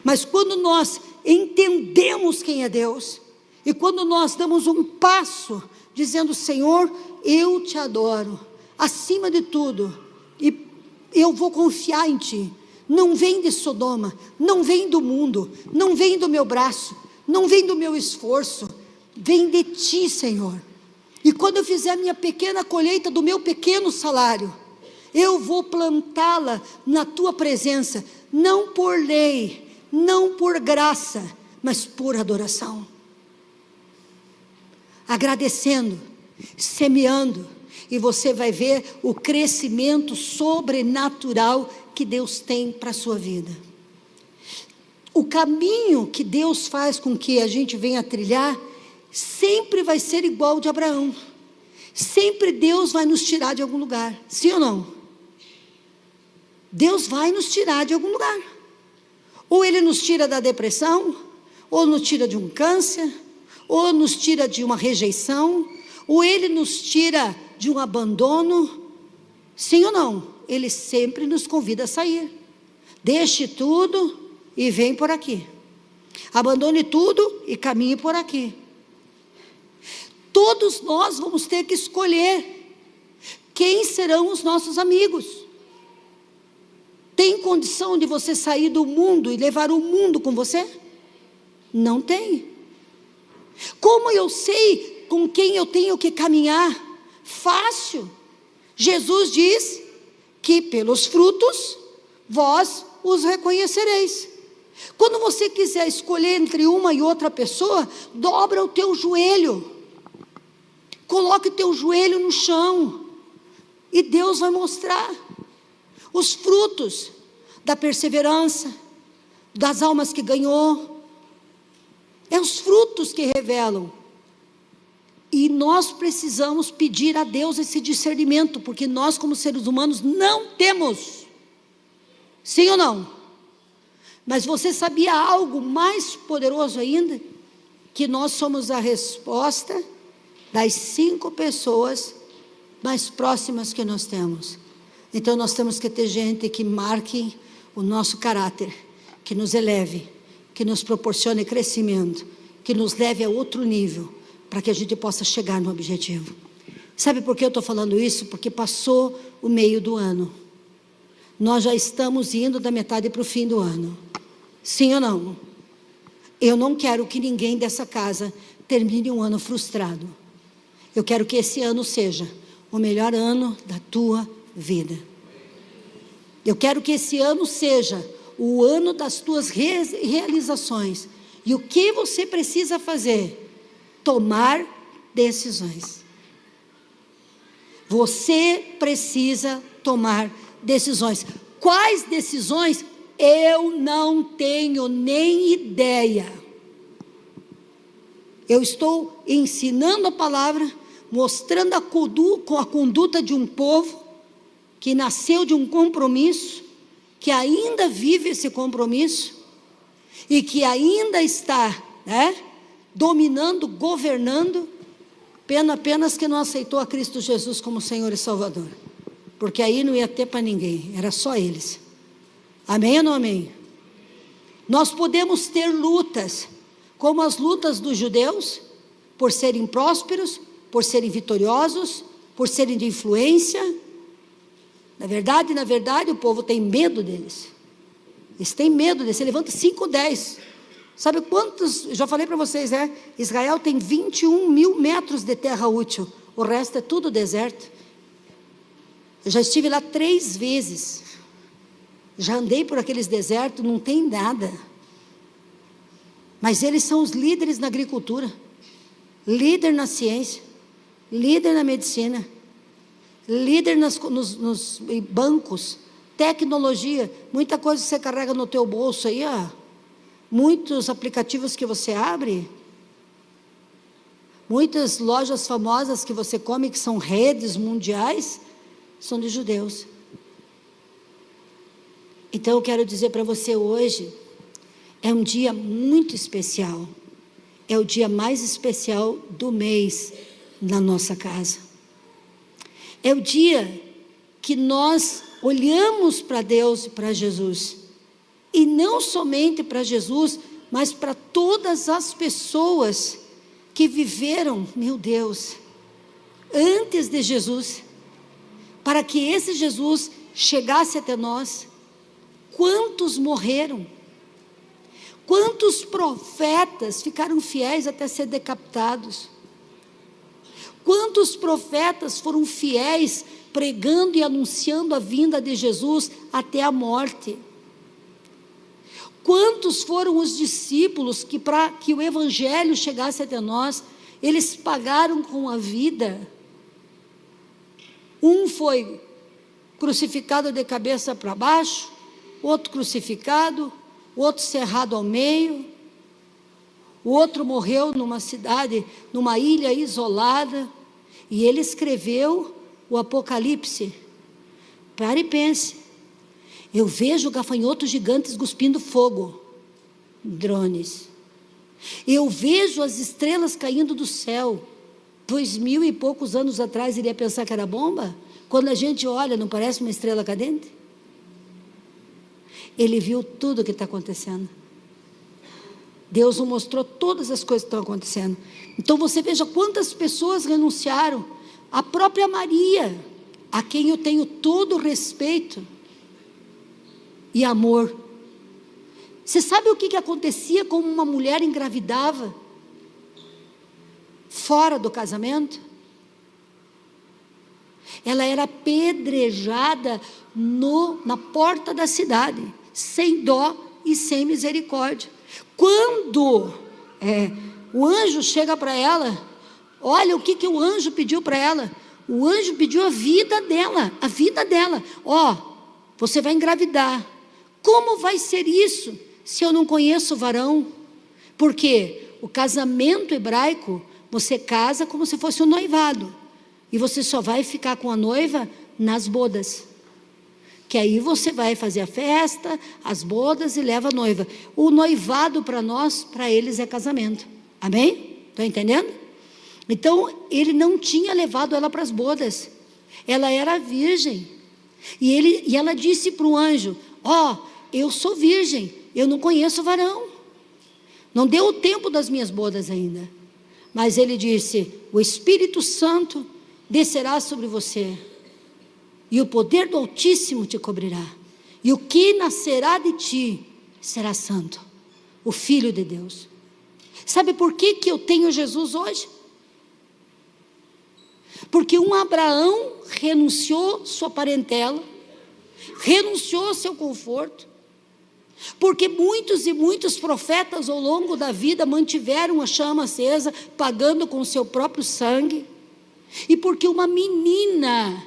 Mas quando nós entendemos quem é Deus, e quando nós damos um passo, dizendo: Senhor, eu te adoro, acima de tudo, e eu vou confiar em Ti. Não vem de Sodoma, não vem do mundo, não vem do meu braço, não vem do meu esforço, vem de Ti, Senhor. E quando eu fizer a minha pequena colheita do meu pequeno salário, eu vou plantá-la na Tua presença, não por lei, não por graça, mas por adoração. Agradecendo, semeando, e você vai ver o crescimento sobrenatural que Deus tem para a sua vida. O caminho que Deus faz com que a gente venha trilhar, sempre vai ser igual ao de Abraão. Sempre Deus vai nos tirar de algum lugar, sim ou não? Deus vai nos tirar de algum lugar. Ou Ele nos tira da depressão, ou nos tira de um câncer, ou nos tira de uma rejeição, ou Ele nos tira de um abandono, sim ou não? Ele sempre nos convida a sair. Deixe tudo e vem por aqui. Abandone tudo e caminhe por aqui. Todos nós vamos ter que escolher quem serão os nossos amigos. Tem condição de você sair do mundo e levar o mundo com você? Não tem. Como eu sei com quem eu tenho que caminhar? Fácil. Jesus diz que pelos frutos vós os reconhecereis. Quando você quiser escolher entre uma e outra pessoa, dobra o teu joelho, coloque o teu joelho no chão, e Deus vai mostrar os frutos da perseverança, das almas que ganhou. É os frutos que revelam. E nós precisamos pedir a Deus esse discernimento, porque nós, como seres humanos, não temos. Sim ou não? Mas você sabia algo mais poderoso ainda? Que nós somos a resposta das 5 pessoas mais próximas que nós temos. Então nós temos que ter gente que marque o nosso caráter, que nos eleve, que nos proporcione crescimento, que nos leve a outro nível, para que a gente possa chegar no objetivo. Sabe por que eu estou falando isso? Porque passou o meio do ano. Nós já estamos indo da metade para o fim do ano. Sim ou não? Eu não quero que ninguém dessa casa termine um ano frustrado. Eu quero que esse ano seja o melhor ano da tua vida. Eu quero que esse ano seja o ano das tuas realizações. E o que você precisa fazer? Tomar decisões. Você precisa tomar decisões. Quais decisões? Eu não tenho nem ideia. Eu estou ensinando a palavra, mostrando a conduta de um povo que nasceu de um compromisso, que ainda vive esse compromisso e que ainda está, dominando, governando, pena apenas que não aceitou a Cristo Jesus como Senhor e Salvador, porque aí não ia ter para ninguém, era só eles. Amém ou não amém? Nós podemos ter lutas, como as lutas dos judeus, por serem prósperos, por serem vitoriosos, por serem de influência. Na verdade, o povo tem medo deles. Eles têm medo deles. Você levanta 5, 10. Sabe quantos? Já falei para vocês, Israel tem 21 mil metros de terra útil. O resto é tudo deserto. Eu já estive lá 3 vezes. Já andei por aqueles desertos, não tem nada. Mas eles são os líderes na agricultura, líder na ciência, líder na medicina, líder nos bancos, tecnologia, muita coisa que você carrega no teu bolso aí, muitos aplicativos que você abre, muitas lojas famosas que você come, que são redes mundiais, são de judeus. Então eu quero dizer para você hoje, é um dia muito especial, é o dia mais especial do mês na nossa casa. É o dia que nós olhamos para Deus e para Jesus, e não somente para Jesus, mas para todas as pessoas que viveram, meu Deus, antes de Jesus, para que esse Jesus chegasse até nós. Quantos morreram? Quantos profetas ficaram fiéis até ser decapitados? Quantos profetas foram fiéis pregando e anunciando a vinda de Jesus até a morte? Quantos foram os discípulos que, para que o evangelho chegasse até nós, eles pagaram com a vida? Um foi crucificado de cabeça para baixo, outro crucificado, o outro cerrado ao meio, o outro morreu numa cidade, numa ilha isolada, e ele escreveu o Apocalipse. Pare e pense, eu vejo gafanhotos gigantes cuspindo fogo, drones, eu vejo as estrelas caindo do céu. 2000 e poucos anos atrás, iria pensar que era bomba? Quando a gente olha, não parece uma estrela cadente? Ele viu tudo o que está acontecendo. Deus nos mostrou todas as coisas que estão acontecendo. Então você veja quantas pessoas renunciaram. A própria Maria, a quem eu tenho todo respeito e amor. Você sabe o que acontecia quando uma mulher engravidava fora do casamento? Ela era apedrejada na porta da cidade, sem dó e sem misericórdia. Quando o anjo chega para ela, olha o que o anjo pediu para ela. O anjo pediu a vida dela, você vai engravidar. Como vai ser isso se eu não conheço o varão? Porque o casamento hebraico, você casa como se fosse um noivado, e você só vai ficar com a noiva nas bodas, que aí você vai fazer a festa, as bodas e leva a noiva. O noivado para nós, para eles é casamento. Amém? Estão entendendo? Então ele não tinha levado ela para as bodas, ela era virgem, e ela disse para o anjo: eu sou virgem, eu não conheço varão, não deu o tempo das minhas bodas ainda. Mas ele disse: o Espírito Santo descerá sobre você, e o poder do Altíssimo te cobrirá, e o que nascerá de ti será santo, o Filho de Deus. Sabe por que eu tenho Jesus hoje? Porque um Abraão renunciou sua parentela, renunciou seu conforto, porque muitos e muitos profetas ao longo da vida mantiveram a chama acesa, pagando com o seu próprio sangue, e porque uma menina,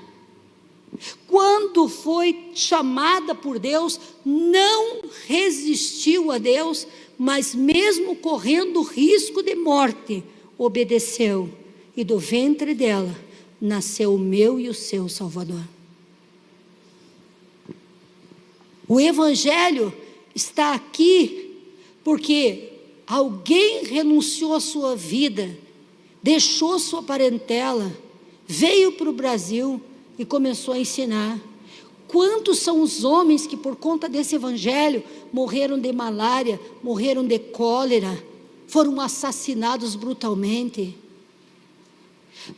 quando foi chamada por Deus, não resistiu a Deus, mas mesmo correndo risco de morte, obedeceu, e do ventre dela nasceu o meu e o seu Salvador. O Evangelho está aqui porque alguém renunciou à sua vida, deixou sua parentela, veio para o Brasil e começou a ensinar. Quantos são os homens que por conta desse Evangelho morreram de malária, morreram de cólera, foram assassinados brutalmente,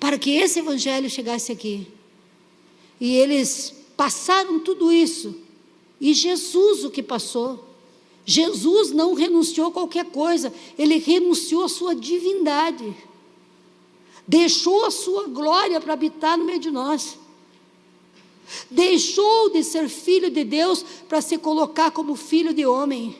para que esse Evangelho chegasse aqui. E eles passaram tudo isso, e Jesus o que passou? Jesus não renunciou a qualquer coisa, Ele renunciou à sua divindade, deixou a sua glória para habitar no meio de nós, deixou de ser filho de Deus para se colocar como filho de homem,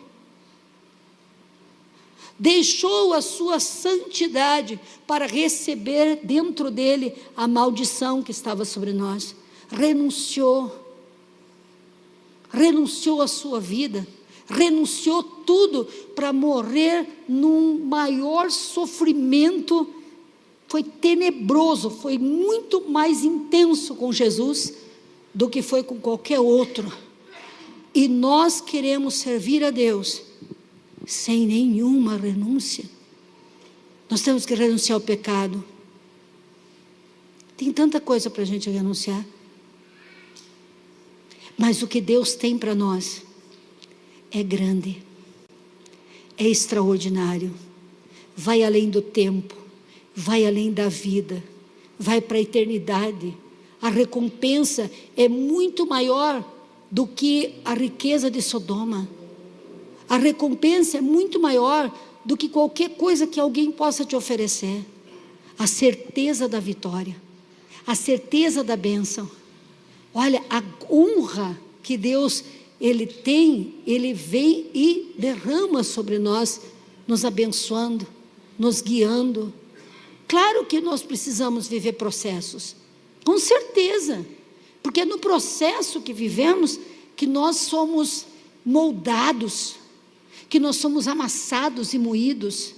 deixou a sua santidade para receber dentro dele a maldição que estava sobre nós, renunciou à sua vida, renunciou tudo para morrer num maior sofrimento. Foi tenebroso, foi muito mais intenso com Jesus do que foi com qualquer outro. E nós queremos servir a Deus sem nenhuma renúncia. Nós temos que renunciar ao pecado. Tem tanta coisa para a gente renunciar. Mas o que Deus tem para nós é grande, é extraordinário, vai além do tempo, vai além da vida, vai para a eternidade. A recompensa é muito maior do que a riqueza de Sodoma. A recompensa é muito maior do que qualquer coisa que alguém possa te oferecer. A certeza da vitória, a certeza da bênção. Olha, a honra que Deus Ele tem, Ele vem e derrama sobre nós, nos abençoando, nos guiando. Claro que nós precisamos viver processos, com certeza, porque é no processo que vivemos que nós somos moldados, que nós somos amassados e moídos,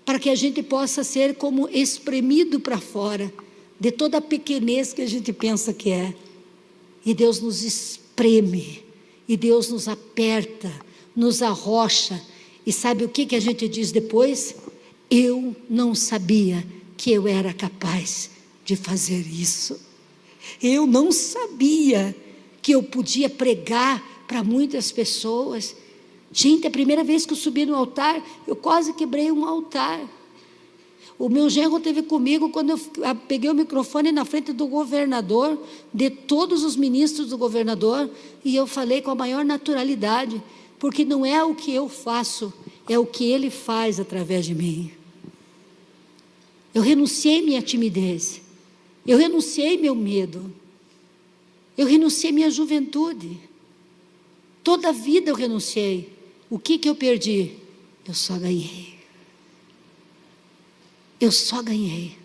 para que a gente possa ser como espremido para fora, de toda a pequenez que a gente pensa que é. E Deus nos espreme, e Deus nos aperta, nos arrocha, e sabe o que a gente diz depois? Eu não sabia que eu era capaz de fazer isso, eu não sabia que eu podia pregar para muitas pessoas. Gente, a primeira vez que eu subi no altar, eu quase quebrei um altar. O meu genro esteve comigo quando eu peguei o microfone na frente do governador, de todos os ministros do governador, e eu falei com a maior naturalidade, porque não é o que eu faço, é o que Ele faz através de mim. Eu renunciei minha timidez, eu renunciei meu medo, eu renunciei minha juventude, toda a vida eu renunciei. O que eu perdi? Eu só ganhei. Eu só ganhei.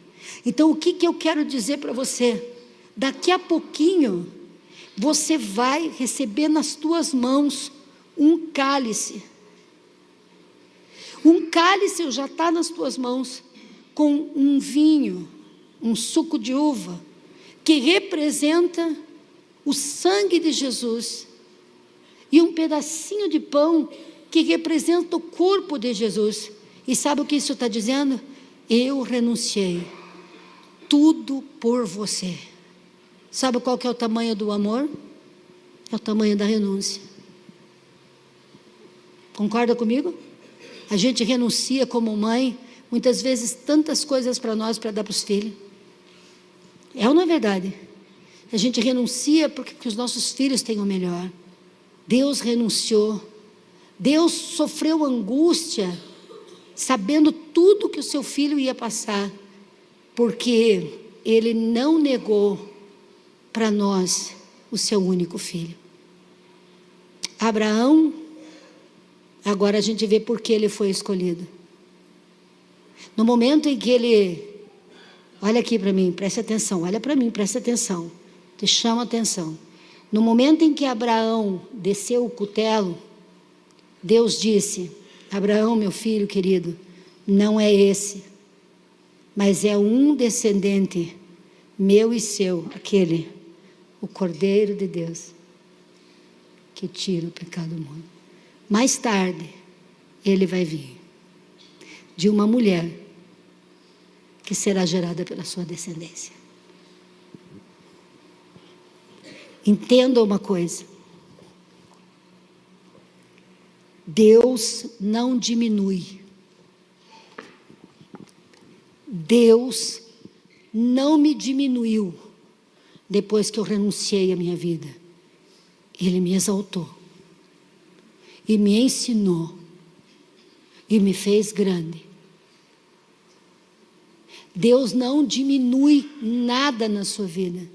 Então o que eu quero dizer para você? Daqui a pouquinho, você vai receber nas tuas mãos um cálice. Um cálice já está nas tuas mãos, com um vinho, um suco de uva, que representa o sangue de Jesus, e um pedacinho de pão, que representa o corpo de Jesus. E sabe o que isso está dizendo? Eu renunciei tudo por você. Sabe qual que é o tamanho do amor? É o tamanho da renúncia. Concorda comigo? A gente renuncia como mãe, muitas vezes tantas coisas para nós, para dar para os filhos. É ou não é verdade? A gente renuncia porque os nossos filhos têm o melhor. Deus renunciou. Deus sofreu angústia, sabendo tudo que o seu filho ia passar, porque Ele não negou para nós o seu único filho. Abraão, agora a gente vê por que ele foi escolhido. No momento em que ele, olha aqui para mim, preste atenção, olha para mim, preste atenção, te chamo a atenção. No momento em que Abraão desceu o cutelo, Deus disse: Abraão, meu filho querido, não é esse, mas é um descendente meu e seu, aquele, o Cordeiro de Deus, que tira o pecado do mundo. Mais tarde, ele vai vir de uma mulher que será gerada pela sua descendência. Entenda uma coisa: Deus não diminui. Deus não me diminuiu depois que eu renunciei à minha vida. Ele me exaltou e me ensinou e me fez grande. Deus não diminui nada na sua vida.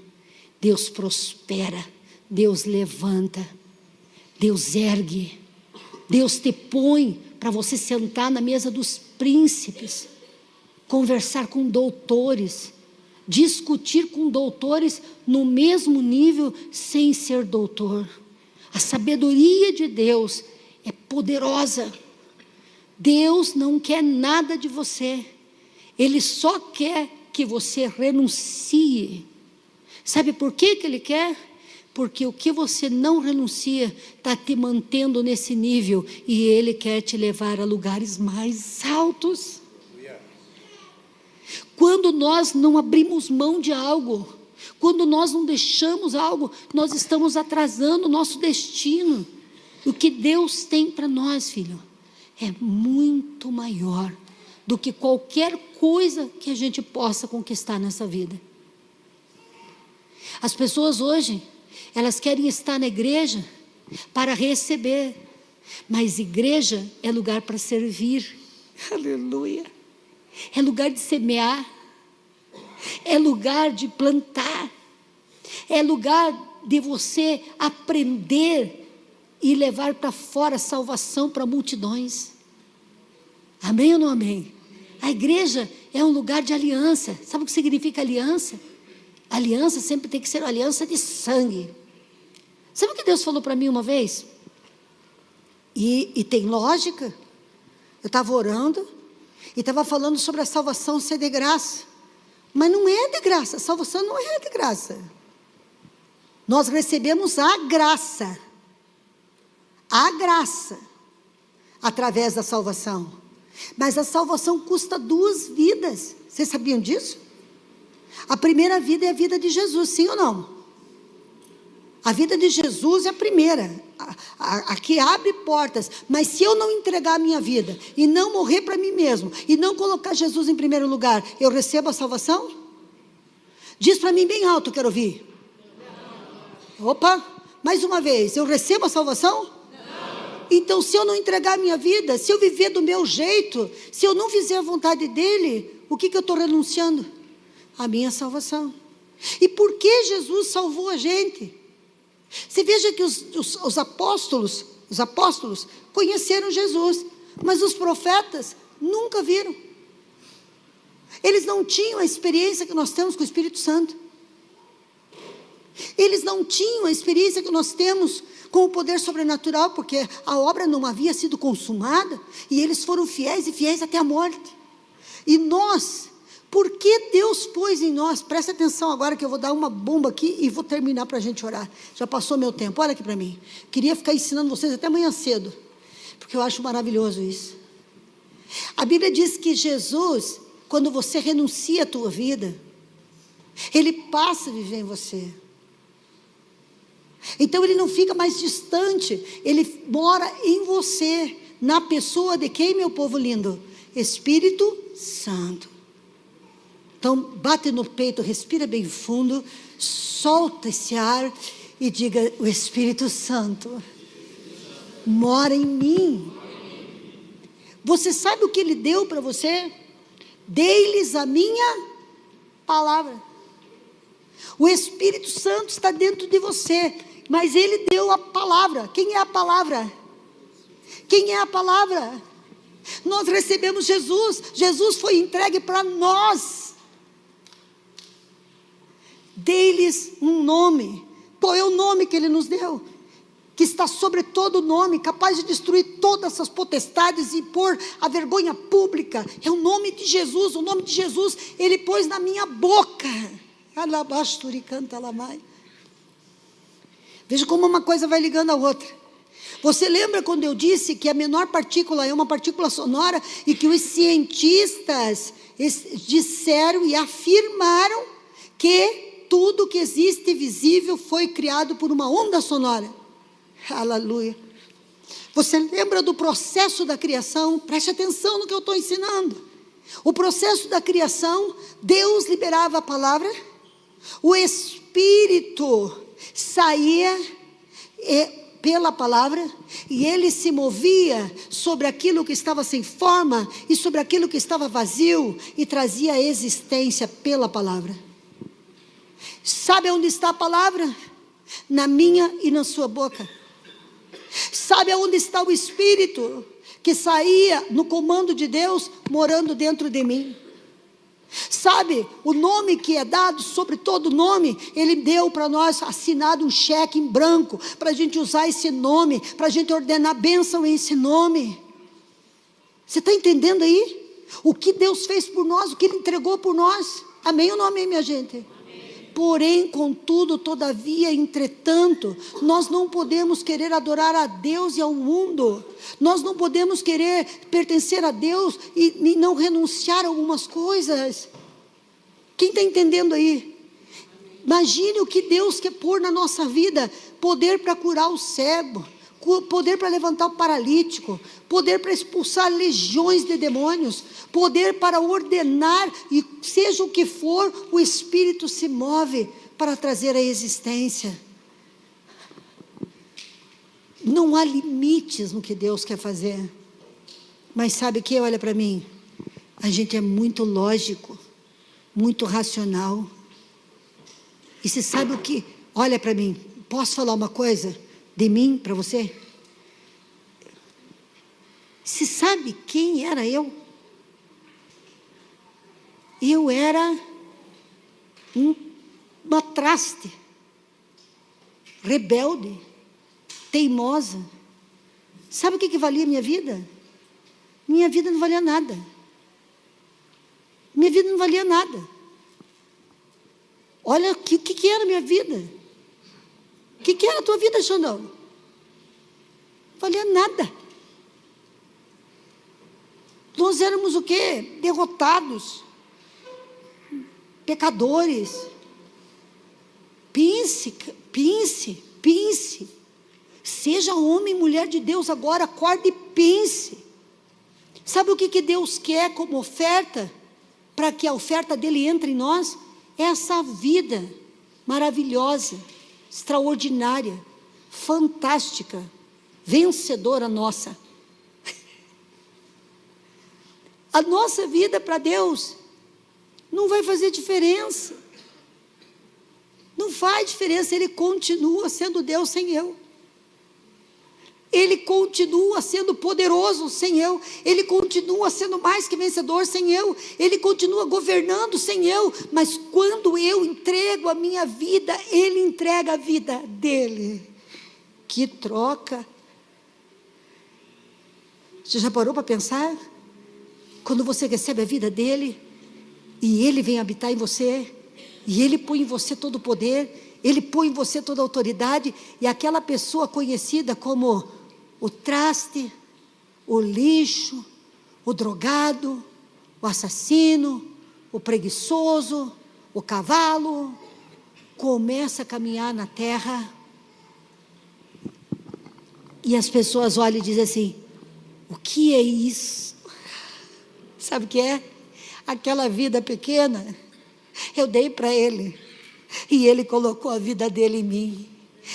Deus prospera, Deus levanta, Deus ergue, Deus te põe para você sentar na mesa dos príncipes, conversar com doutores, discutir com doutores no mesmo nível sem ser doutor. A sabedoria de Deus é poderosa. Deus não quer nada de você, Ele só quer que você renuncie. Sabe por que Ele quer? Porque o que você não renuncia está te mantendo nesse nível, e Ele quer te levar a lugares mais altos. Quando nós não abrimos mão de algo, quando nós não deixamos algo, nós estamos atrasando o nosso destino. O que Deus tem para nós, filho, é muito maior do que qualquer coisa que a gente possa conquistar nessa vida. As pessoas hoje, elas querem estar na igreja para receber, mas igreja é lugar para servir. Aleluia. É lugar de semear, é lugar de plantar, é lugar de você aprender e levar para fora salvação para multidões. Amém ou não amém? A igreja é um lugar de aliança. Sabe o que significa aliança? Aliança sempre tem que ser uma aliança de sangue. Sabe o que Deus falou para mim uma vez? E tem lógica. Eu estava orando e estava falando sobre a salvação ser de graça. Mas não é de graça, a salvação não é de graça. Nós recebemos a graça, através da salvação. Mas a salvação custa 2 vidas. Vocês sabiam disso? A primeira vida é a vida de Jesus, sim ou não? A vida de Jesus é a primeira, a que abre portas. Mas se eu não entregar a minha vida, e não morrer para mim mesmo, e não colocar Jesus em primeiro lugar, eu recebo a salvação? Diz para mim bem alto, quero ouvir. Opa, mais uma vez, eu recebo a salvação? Não. Então, se eu não entregar a minha vida, se eu viver do meu jeito, se eu não fizer a vontade dEle, o que eu estou renunciando? A minha salvação. E por que Jesus salvou a gente? Você veja que os apóstolos conheceram Jesus, mas os profetas nunca viram. Eles não tinham a experiência que nós temos com o Espírito Santo. Eles não tinham a experiência que nós temos com o poder sobrenatural, porque a obra não havia sido consumada, e eles foram fiéis e fiéis até a morte. E nós, por que Deus pôs em nós? Presta atenção agora que eu vou dar uma bomba aqui e vou terminar para a gente orar. Já passou meu tempo, olha aqui para mim. Queria ficar ensinando vocês até amanhã cedo, porque eu acho maravilhoso isso. A Bíblia diz que Jesus, quando você renuncia à tua vida, Ele passa a viver em você. Então Ele não fica mais distante, Ele mora em você, na pessoa de quem, meu povo lindo? Espírito Santo. Então bate no peito, respira bem fundo, solta esse ar e diga: o Espírito Santo mora em mim. Você sabe o que Ele deu para você? Dei-lhes a minha palavra. O Espírito Santo está dentro de você, mas Ele deu a palavra. Quem é a palavra? Quem é a palavra? Nós recebemos Jesus. Jesus foi entregue para nós. Dei-lhes um nome. Qual é o nome que Ele nos deu? Que está sobre todo nome, capaz de destruir todas essas potestades e pôr a vergonha pública. É o nome de Jesus. O nome de Jesus Ele pôs na minha boca. Veja como uma coisa vai ligando a outra. Você lembra quando eu disse que a menor partícula é uma partícula sonora e que os cientistas disseram e afirmaram que tudo que existe visível foi criado por uma onda sonora? Aleluia. Você lembra do processo da criação? Preste atenção no que eu estou ensinando. O processo da criação, Deus liberava a palavra, o Espírito saía pela palavra, e ele se movia sobre aquilo que estava sem forma, e sobre aquilo que estava vazio, e trazia a existência pela palavra. Sabe onde está a palavra? Na minha e na sua boca. Sabe onde está o Espírito que saía no comando de Deus, morando dentro de mim? Sabe, o nome que é dado sobre todo nome, Ele deu para nós, assinado um cheque em branco, para a gente usar esse nome, para a gente ordenar bênção em esse nome. Você está entendendo aí? O que Deus fez por nós, o que Ele entregou por nós. Amém ou não amém, minha gente? Amém. Porém, contudo, todavia, entretanto, nós não podemos querer adorar a Deus e ao mundo. Nós não podemos querer pertencer a Deus e não renunciar a algumas coisas. Quem está entendendo aí? Imagine o que Deus quer pôr na nossa vida: poder para curar o cego, poder para levantar o paralítico, poder para expulsar legiões de demônios, poder para ordenar, e seja o que for, o Espírito se move para trazer a existência. Não há limites no que Deus quer fazer. Mas sabe o que? Olha para mim, a gente é muito lógico, muito racional. E você sabe o que? Olha para mim, posso falar uma coisa de mim para você? Você sabe quem era eu? Eu era uma traste, rebelde, teimosa. Sabe o que valia a minha vida? Minha vida não valia nada. Minha vida não valia nada. Olha o que era a minha vida. O que era a tua vida, Xandão? Não valia nada. Nós éramos o quê? Derrotados, pecadores. Pense. Seja homem e mulher de Deus agora, acorde e pense. Sabe o que Deus quer como oferta? Para que a oferta dele entre em nós? Essa vida maravilhosa, extraordinária, fantástica, vencedora nossa. A nossa vida para Deus não vai fazer diferença. Não faz diferença. Ele continua sendo Deus sem eu. Ele continua sendo poderoso sem eu. Ele continua sendo mais que vencedor sem eu. Ele continua governando sem eu. Mas quando eu entrego a minha vida, Ele entrega a vida dele. Que troca! Você já parou para pensar? Quando você recebe a vida dele, e ele vem habitar em você, e ele põe em você todo o poder, ele põe em você toda a autoridade, e aquela pessoa conhecida como o traste, o lixo, o drogado, o assassino, o preguiçoso, o cavalo, começa a caminhar na terra, e as pessoas olham e dizem assim: o que é isso? Sabe o que é? Aquela vida pequena, eu dei para ele, e ele colocou a vida dele em mim.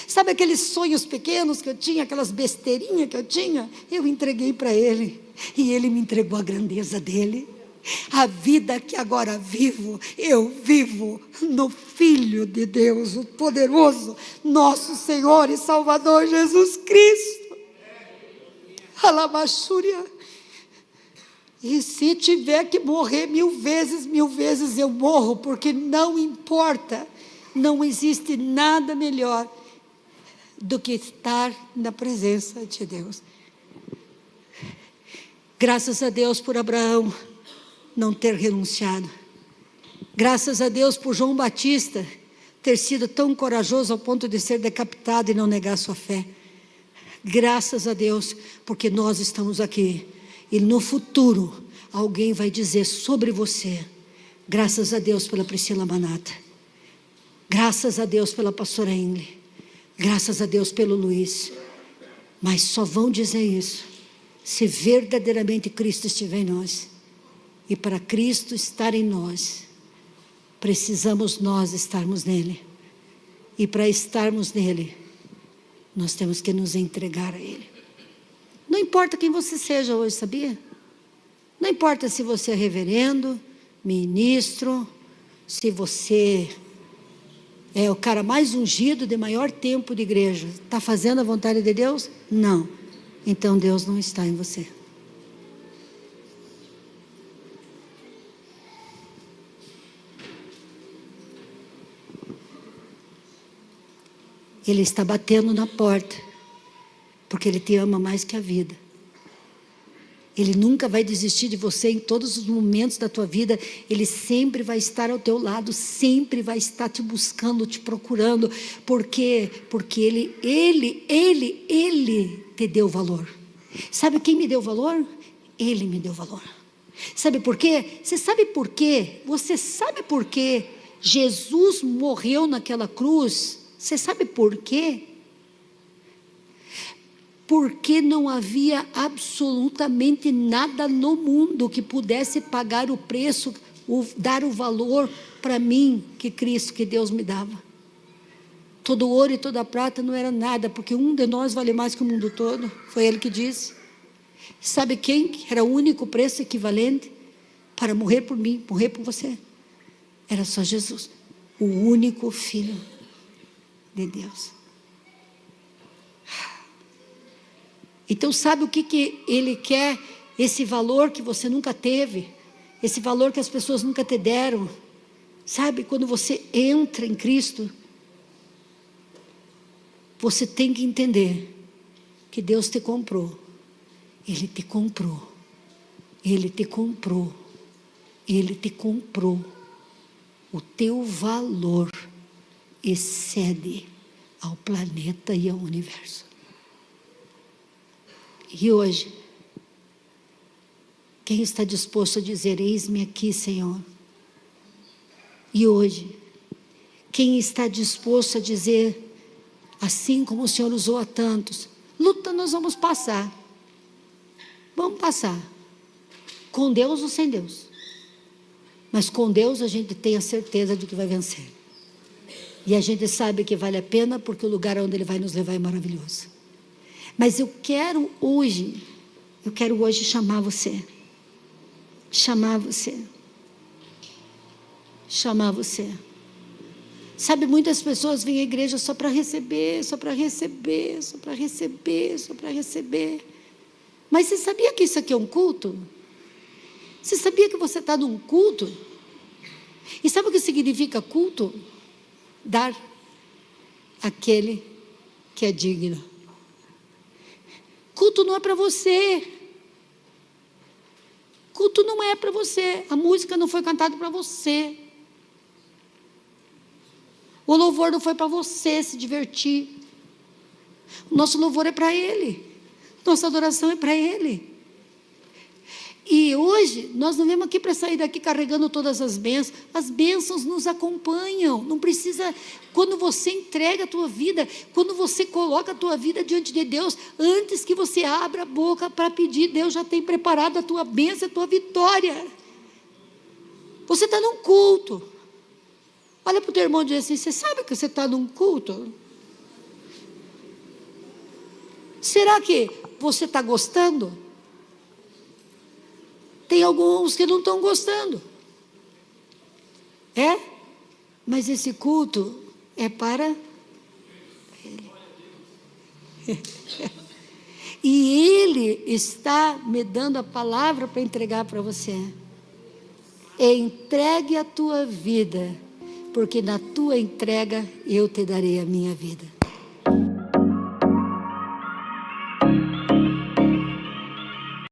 Sabe aqueles sonhos pequenos que eu tinha, aquelas besteirinhas que eu tinha? Eu entreguei para ele, e ele me entregou a grandeza dele. A vida que agora vivo, eu vivo no Filho de Deus, o poderoso, nosso Senhor e Salvador Jesus Cristo. Alabachúria. E se tiver que morrer 1000 vezes eu morro, porque não importa, não existe nada melhor do que estar na presença de Deus. Graças a Deus por Abraão não ter renunciado. Graças a Deus por João Batista ter sido tão corajoso ao ponto de ser decapitado e não negar sua fé. Graças a Deus, porque nós estamos aqui. E no futuro, alguém vai dizer sobre você. Graças a Deus pela Priscila Manata. Graças a Deus pela pastora Ingrid. Graças a Deus pelo Luiz. Mas só vão dizer isso se verdadeiramente Cristo estiver em nós. E para Cristo estar em nós, precisamos nós estarmos nele. E para estarmos nele, nós temos que nos entregar a ele. Não importa quem você seja hoje, sabia? Não importa se você é reverendo, ministro, se você é o cara mais ungido de maior tempo de igreja. Está fazendo a vontade de Deus? Não. Então Deus não está em você. Ele está batendo na porta, porque Ele te ama mais que a vida. Ele nunca vai desistir de você em todos os momentos da tua vida. Ele sempre vai estar ao teu lado, sempre vai estar te buscando, te procurando. Por quê? Porque Ele te deu valor. Sabe quem me deu valor? Ele me deu valor. Sabe por quê? Você sabe por quê? Você sabe por quê Jesus morreu naquela cruz? Você sabe por quê? Porque não havia absolutamente nada no mundo que pudesse pagar o preço, dar o valor para mim que Cristo, que Deus me dava. Todo ouro e toda prata não era nada, porque um de nós vale mais que o mundo todo. Foi Ele que disse. Sabe quem era o único preço equivalente para morrer por mim, morrer por você? Era só Jesus, o único Filho de Deus. Então sabe o que Ele quer? Esse valor que você nunca teve, esse valor que as pessoas nunca te deram. Sabe, quando você entra em Cristo, você tem que entender que Deus te comprou. Ele te comprou. Ele te comprou. Ele te comprou. O teu valor excede ao planeta e ao universo. E hoje, quem está disposto a dizer: eis-me aqui, Senhor? E hoje, quem está disposto a dizer, assim como o Senhor usou a tantos: luta nós vamos passar. Vamos passar. Com Deus ou sem Deus. Mas com Deus a gente tem a certeza de que vai vencer. E a gente sabe que vale a pena, porque o lugar onde Ele vai nos levar é maravilhoso. Mas eu quero hoje chamar você. Chamar você. Chamar você. Sabe, muitas pessoas vêm à igreja só para receber, só para receber, só para receber, só para receber. Mas você sabia que isso aqui é um culto? Você sabia que você está num culto? E sabe o que significa culto? Dar àquele que é digno. Culto não é para você. Culto não é para você. A música não foi cantada para você. O louvor não foi para você se divertir. O nosso louvor é para Ele. Nossa adoração é para Ele. E hoje, nós não viemos aqui para sair daqui carregando todas as bênçãos. As bênçãos nos acompanham. Não precisa, quando você entrega a tua vida, quando você coloca a tua vida diante de Deus, antes que você abra a boca para pedir, Deus já tem preparado a tua bênção, a tua vitória. Você está num culto. Olha para o teu irmão e diz assim: você sabe que você está num culto? Será que você está gostando? Tem alguns que não estão gostando. É? Mas esse culto é para Ele. E Ele está me dando a palavra para entregar para você. Entregue a tua vida, porque na tua entrega eu te darei a minha vida.